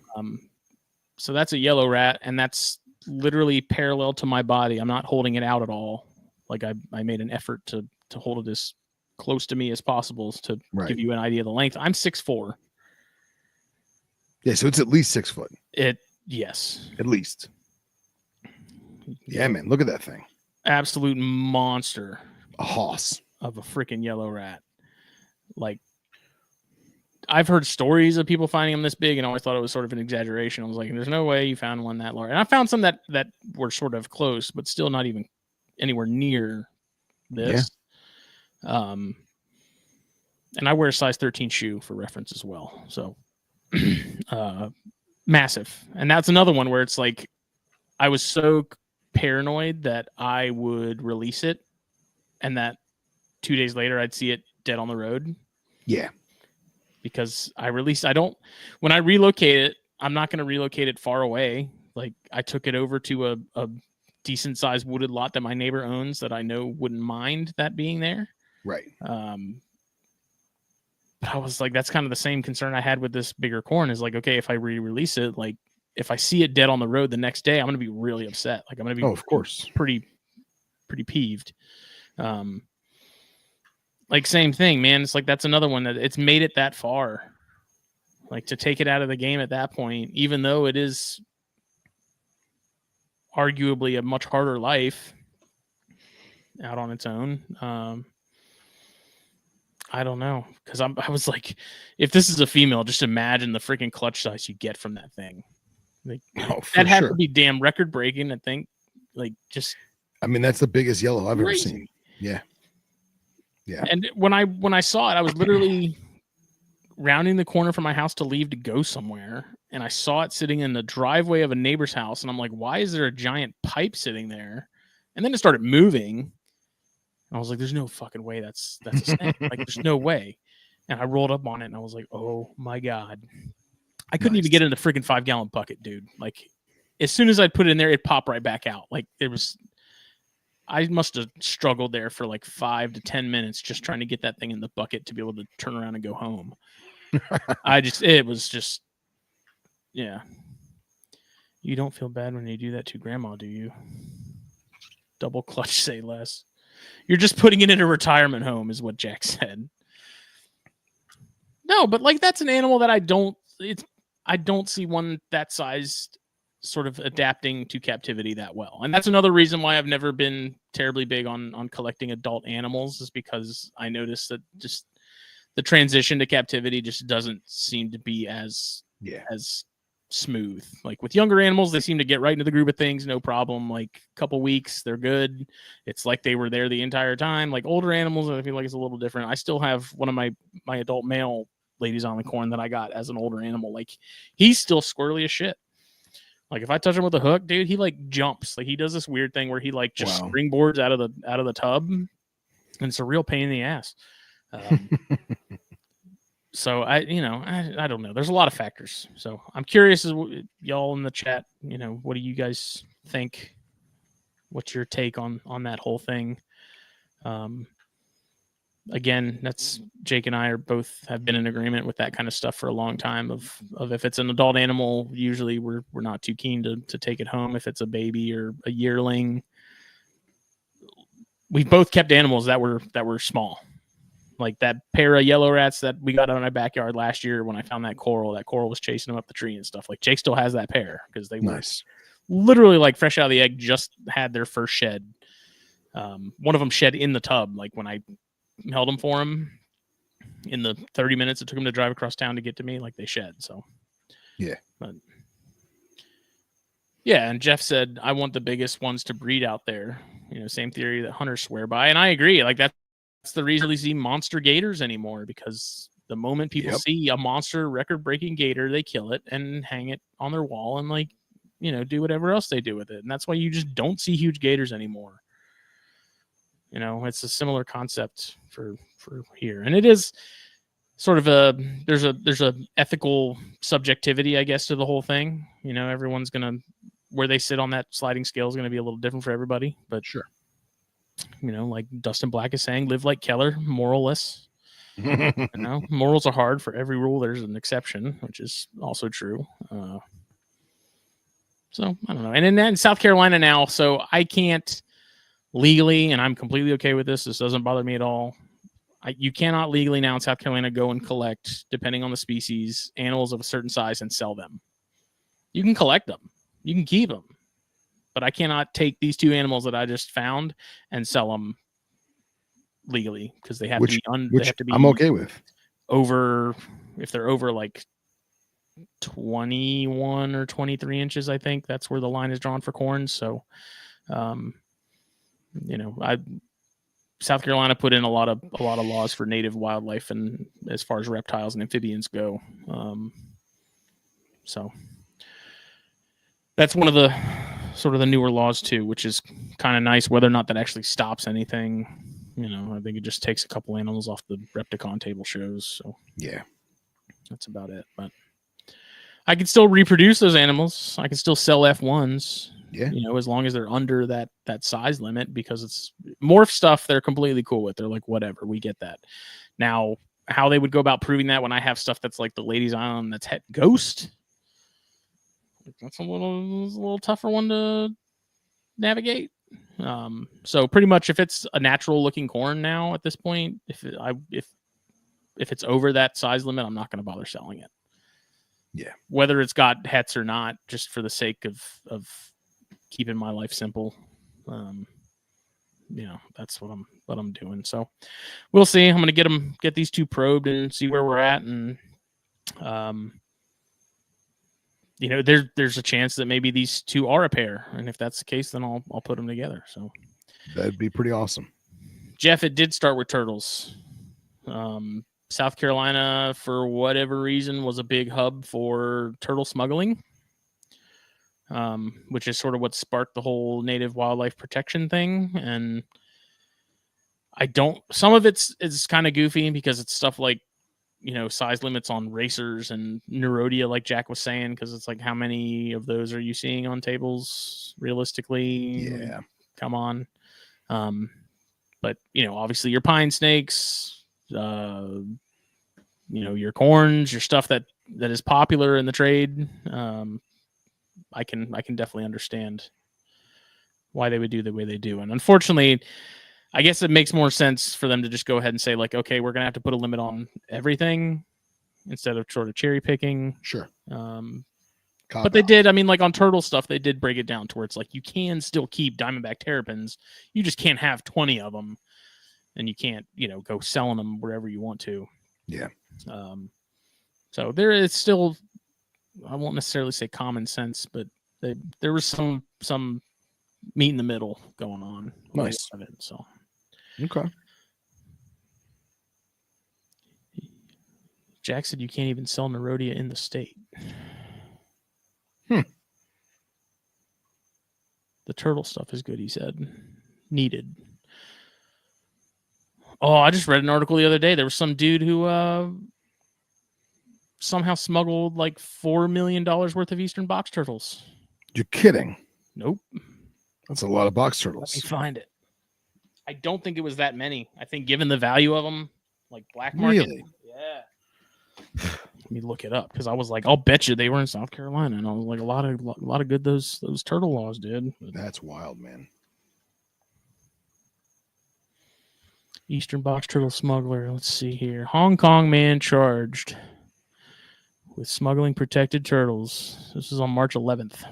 So that's a yellow rat, and that's literally parallel to my body. I'm not holding it out at all. Like I made an effort to hold it as close to me as possible to give you an idea of the length. I'm 6'4". Yeah, so it's at least 6 foot. Yes. At least. Yeah, man. Look at that thing. Absolute monster. A hoss of a freaking yellow rat. Like, I've heard stories of people finding them this big and always thought it was sort of an exaggeration. I was like, there's no way you found one that large. And I found some that were sort of close, but still not even anywhere near this. Yeah. And I wear a size 13 shoe for reference as well. So massive. And that's another one where it's like, I was so paranoid that I would release it and that 2 days later I'd see it dead on the road. Yeah. Because when I relocate it, I'm not going to relocate it far away. Like, I took it over to a decent sized wooded lot that my neighbor owns that I know wouldn't mind that being there. Right. But I was like, that's kind of the same concern I had with this bigger corn is like, okay, if I re-release it, like if I see it dead on the road the next day, I'm going to be really upset. Like, I'm going to be, of course, pretty peeved. Like, same thing, man. It's like, that's another one that it's made it that far. Like, to take it out of the game at that point, even though it is arguably a much harder life out on its own. I don't know. Because I was like, if this is a female, just imagine the freaking clutch size you get from that thing. Like, that had to be damn record breaking, I think. Like, just, I mean, that's the biggest yellow I've ever seen. Yeah. Yeah. And when I saw it, I was literally rounding the corner from my house to leave to go somewhere, and I saw it sitting in the driveway of a neighbor's house, and I'm like, why is there a giant pipe sitting there? And then it started moving, and I was like, there's no fucking way that's a snake. Like, there's no way. And I rolled up on it, and I was like, oh my God. I couldn't even get in the freaking 5-gallon bucket, dude. Like, as soon as I put it in there, it popped right back out. Like, I must have struggled there for like 5 to 10 minutes just trying to get that thing in the bucket to be able to turn around and go home. It was just, yeah. You don't feel bad when you do that to grandma, do you? Double clutch, say less. You're just putting it in a retirement home is what Jack said. No, but like, that's an animal that I don't see one that size sort of adapting to captivity that well. And that's another reason why I've never been terribly big on collecting adult animals, is because I noticed that just the transition to captivity just doesn't seem to be as smooth. Like with younger animals, they seem to get right into the groove of things, no problem. Like a couple weeks, they're good. It's like they were there the entire time. Like older animals, I feel like it's a little different. I still have one of my adult male ladies on the corn that I got as an older animal. Like he's still squirrely as shit. Like if I touch him with a hook, dude, he like jumps. Like he does this weird thing where he like just springboards out of the tub, and it's a real pain in the ass. So I don't know. There's a lot of factors. So I'm curious, as y'all in the chat, what do you guys think? What's your take on that whole thing? Again, that's Jake and I are both have been in agreement with that kind of stuff for a long time. Of if it's an adult animal, usually we're not too keen to take it home. If it's a baby or a yearling, we've both kept animals that were small. Like that pair of yellow rats that we got out in my backyard last year when I found that coral was chasing them up the tree and stuff. Like Jake still has that pair because they were literally like fresh out of the egg, just had their first shed. One of them shed in the tub. Like when I held them for him in the 30 minutes it took him to drive across town to get to me, like they shed. So yeah. But yeah, and Jeff said, I want the biggest ones to breed out there. Same theory that hunters swear by. And I agree. Like that's the reason we see monster gators anymore, because the moment people see a monster record-breaking gator, they kill it and hang it on their wall and like, do whatever else they do with it. And that's why you just don't see huge gators anymore. It's a similar concept for here. And it is sort of there's a ethical subjectivity, I guess, to the whole thing. Everyone's where they sit on that sliding scale is going to be a little different for everybody, but sure. Like Dustin Black is saying, live like Keller, moralless. Morals are hard. For every rule, there's an exception, which is also true. So I don't know. And in South Carolina now, so I can't legally, and I'm completely okay with this. This doesn't bother me at all. You cannot legally now in South Carolina go and collect, depending on the species, animals of a certain size and sell them. You can collect them. You can keep them. But I cannot take these two animals that I just found and sell them legally, because they have to be I'm okay with. Over, if they're over like 21 or 23 inches, I think that's where the line is drawn for corn. So, South Carolina put in a lot of laws for native wildlife and as far as reptiles and amphibians go. So that's one of the sort of the newer laws too, which is kind of nice. Whether or not that actually stops anything, I think it just takes a couple animals off the Repticon table shows. So yeah, that's about it. But I can still reproduce those animals. I can still sell F1s. Yeah, as long as they're under that size limit, because it's morph stuff they're completely cool with. They're like, whatever, we get that. Now, how they would go about proving that when I have stuff that's like the Ladies Island that's het ghost, that's a little tougher one to navigate. So pretty much if it's a natural looking corn now at this point, if it's over that size limit, I'm not going to bother selling it. Yeah. Whether it's got hets or not, just for the sake of keeping my life simple. That's what I'm doing. So we'll see. I'm going to get these two probed and see where we're at. And, there's a chance that maybe these two are a pair. And if that's the case, then I'll put them together. So that'd be pretty awesome. Jeff, it did start with turtles. South Carolina, for whatever reason, was a big hub for turtle smuggling, which is sort of what sparked the whole native wildlife protection thing. And some of it's kind of goofy because it's stuff like, size limits on racers and Neurodia, like Jack was saying, because it's like, how many of those are you seeing on tables realistically? Yeah. Like, come on. But, obviously your pine snakes, your corns, your stuff that is popular in the trade. I can definitely understand why they would do the way they do. And unfortunately, I guess it makes more sense for them to just go ahead and say, like, okay, we're going to have to put a limit on everything instead of sort of cherry picking. Sure. But they did, I mean, like on turtle stuff, they did break it down to where it's like you can still keep diamondback terrapins. You just can't have 20 of them, and you can't, go selling them wherever you want to. Yeah. So there is still, I won't necessarily say common sense, but there was some meet in the middle going on. Nice. Of it, so. Okay. Jack said you can't even sell Nerodia in the state. The turtle stuff is good, he said. Needed. Oh, I just read an article the other day. There was some dude who somehow smuggled like $4 million worth of eastern box turtles. You're kidding? Nope. That's a lot of box turtles. Let me find it. I don't think it was that many. I think given the value of them, like black market. Really? Yeah. Let me look it up because I was like, I'll bet you they were in South Carolina, and I was like, a lot of good those turtle laws did. That's wild, man. Eastern box turtle smuggler. Let's see here. Hong Kong man charged with smuggling protected turtles. This is on March 11th.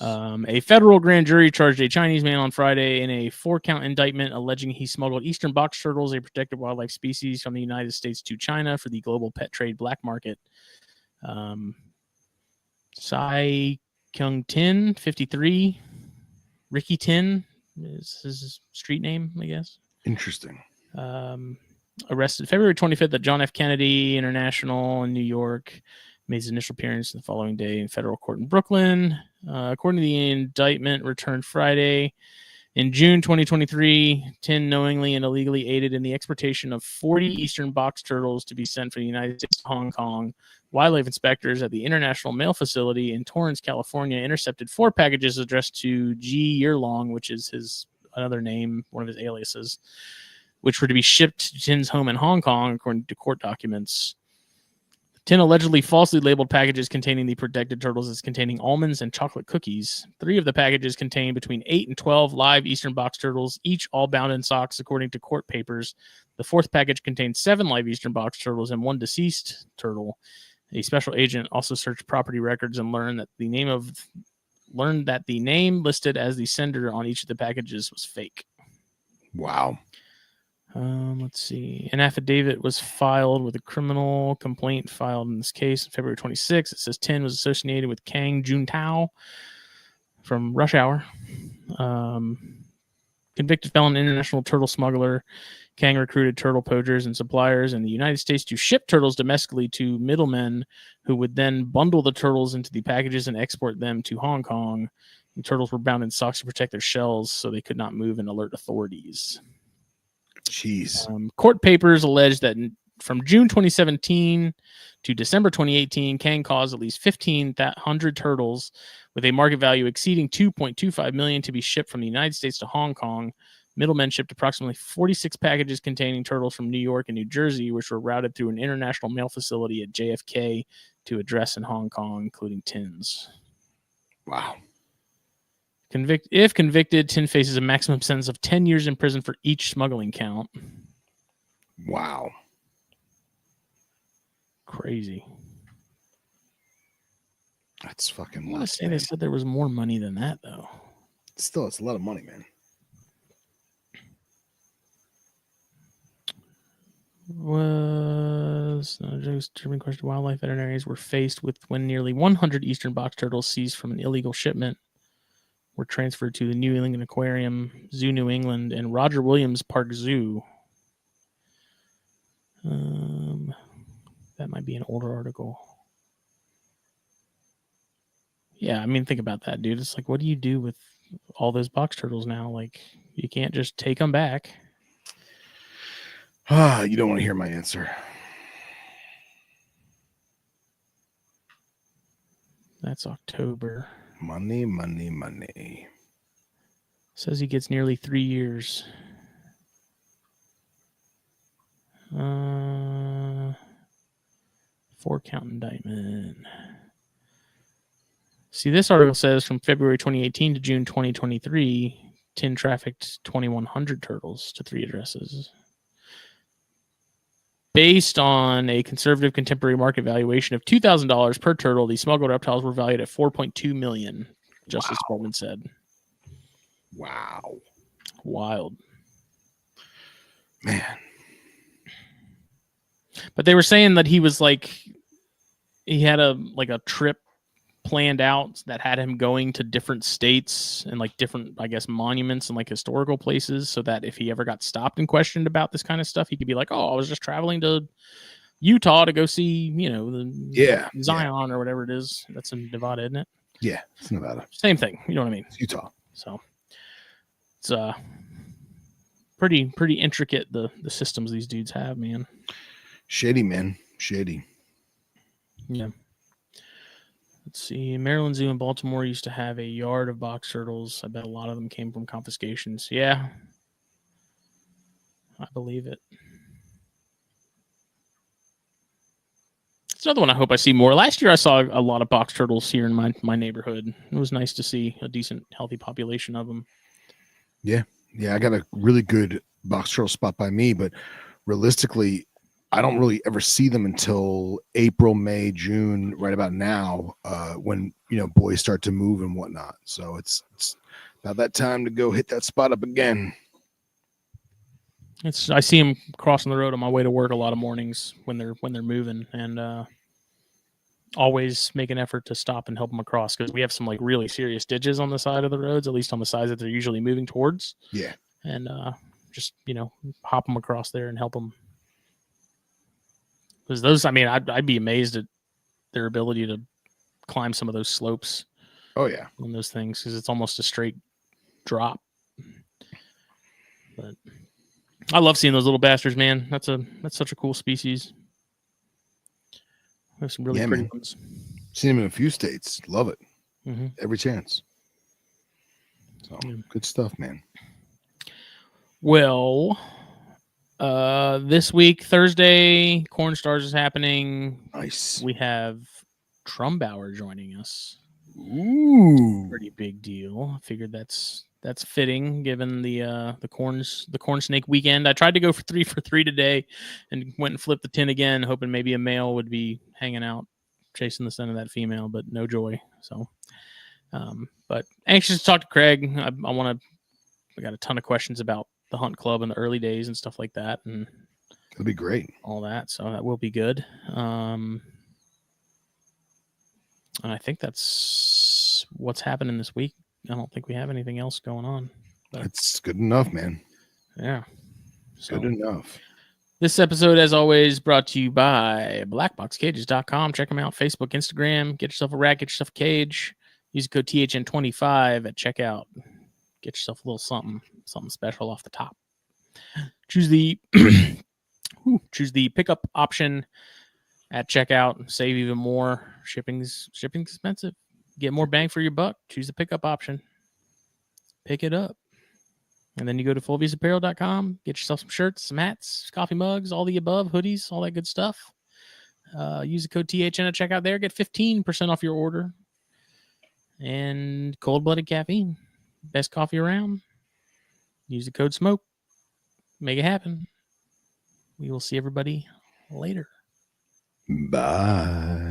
A federal grand jury charged a Chinese man on Friday in a 4-count indictment alleging he smuggled eastern box turtles, a protected wildlife species, from the United States to China for the global pet trade black market. Sai Kyung Tin, 53. Ricky Tin is his street name, I guess. Interesting. Arrested February 25th at John F. Kennedy International in New York. Made his initial appearance the following day in federal court in Brooklyn. According to the indictment returned Friday, in June 2023, Tin knowingly and illegally aided in the exportation of 40 eastern box turtles to be sent from the United States to Hong Kong. Wildlife inspectors at the International Mail Facility in Torrance, California, intercepted 4 packages addressed to G. Yearlong, which is his another name, one of his aliases, which were to be shipped to Tin's home in Hong Kong, according to court documents. Tin allegedly falsely labeled packages containing the protected turtles as containing almonds and chocolate cookies. 3 of the packages contained between 8 and 12 live eastern box turtles, each all bound in socks, according to court papers. The 4th package contained 7 live eastern box turtles and 1 deceased turtle. A special agent also searched property records and learned that the name listed as the sender on each of the packages was fake. Wow. Let's see. An affidavit was filed with a criminal complaint filed in this case on February 26th. It says Tin was associated with Kang Juntao from Rush Hour. Convicted felon international turtle smuggler. Kang recruited turtle poachers and suppliers in the United States to ship turtles domestically to middlemen who would then bundle the turtles into the packages and export them to Hong Kong. The turtles were bound in socks to protect their shells so they could not move and alert authorities. Jeez. Court papers allege that from June 2017 to December 2018, Kang caused at least 1,500 turtles with a market value exceeding $2.25 million to be shipped from the United States to Hong Kong. Middlemen shipped approximately 46 packages containing turtles from New York and New Jersey, which were routed through an international mail facility at JFK to address in Hong Kong, including Tin's. Wow. If convicted, Tin faces a maximum sentence of 10 years in prison for each smuggling count. Wow. Crazy. That's fucking I want to nuts, say man. they said there was more money than that, though. Still, it's a lot of money, man. German question. Wildlife veterinarians were faced with when nearly 100 eastern box turtles seized from an illegal shipment were transferred to the New England Aquarium, Zoo New England, and Roger Williams Park Zoo. That might be an older article. Yeah, I mean, think about that, dude. It's like, what do you do with all those box turtles now? Like, you can't just take them back. You don't want to hear my answer. That's October. Money, money, money. Says he gets nearly 3 years. 4-count indictment. See, this article says from February 2018 to June 2023, Tin trafficked 2,100 turtles to 3 addresses. Based on a conservative contemporary market valuation of $2,000 per turtle, these smuggled reptiles were valued at $4.2 million. Justice Department said. Wow. Wild. Man. But they were saying that he was like, he had a trip planned out that had him going to different states and like different, I guess, monuments and like historical places, so that if he ever got stopped and questioned about this kind of stuff, he could be like, "Oh, I was just traveling to Utah to go see, the Zion or whatever it is." That's in Nevada, isn't it? Yeah, it's Nevada. Same thing. You know what I mean? It's Utah. So it's pretty intricate the systems these dudes have, man. Shady, man. Shady. Yeah. Let's see. Maryland Zoo in Baltimore used to have a yard of box turtles. I bet a lot of them came from confiscations. Yeah. I believe it. It's another one I hope I see more. Last year I saw a lot of box turtles here in my neighborhood. It was nice to see a decent, healthy population of them. Yeah. Yeah, I got a really good box turtle spot by me, but realistically, I don't really ever see them until April, May, June, right about now, when boys start to move and whatnot. So it's about that time to go hit that spot up again. I see them crossing the road on my way to work a lot of mornings when they're moving, and always make an effort to stop and help them across, because we have some like really serious ditches on the side of the roads, at least on the sides that they're usually moving towards. Yeah, and just hop them across there and help them. Because those, I mean, I'd be amazed at their ability to climb some of those slopes. Oh yeah, on those things, because it's almost a straight drop. But I love seeing those little bastards, man. That's such a cool species. There's some really pretty ones. Seen them in a few states. Love it. Mm-hmm. Every chance. So good stuff, man. Well, this week, Thursday, Corn Stars is happening. Nice. We have Trumbauer joining us. Ooh, pretty big deal. I figured that's fitting given the corn snake weekend. I tried to go for 3 for 3 today, and went and flipped the tin again, hoping maybe a male would be hanging out chasing the scent of that female, but no joy. So, but anxious to talk to Craig. I got a ton of questions about the hunt club in the early days and stuff like that, and it'll be great. All that, so that will be good. And I think that's what's happening this week. I don't think we have anything else going on. That's good enough, man. Yeah. Good enough. This episode, as always, brought to you by blackboxcages.com. Check them out. Facebook, Instagram. Get yourself a rack. Get yourself a cage. Use the code THN25 at checkout. Get yourself a little something special off the top. Choose the pickup option at checkout. Save even more. Shipping's expensive. Get more bang for your buck. Choose the pickup option. Pick it up. And then you go to fullviewsapparel.com. Get yourself some shirts, some hats, coffee mugs, all the above, hoodies, all that good stuff. Use the code THN at checkout there. Get 15% off your order. And cold-blooded caffeine. Best coffee around. Use the code SMOKE. Make it happen. We will see everybody later. Bye.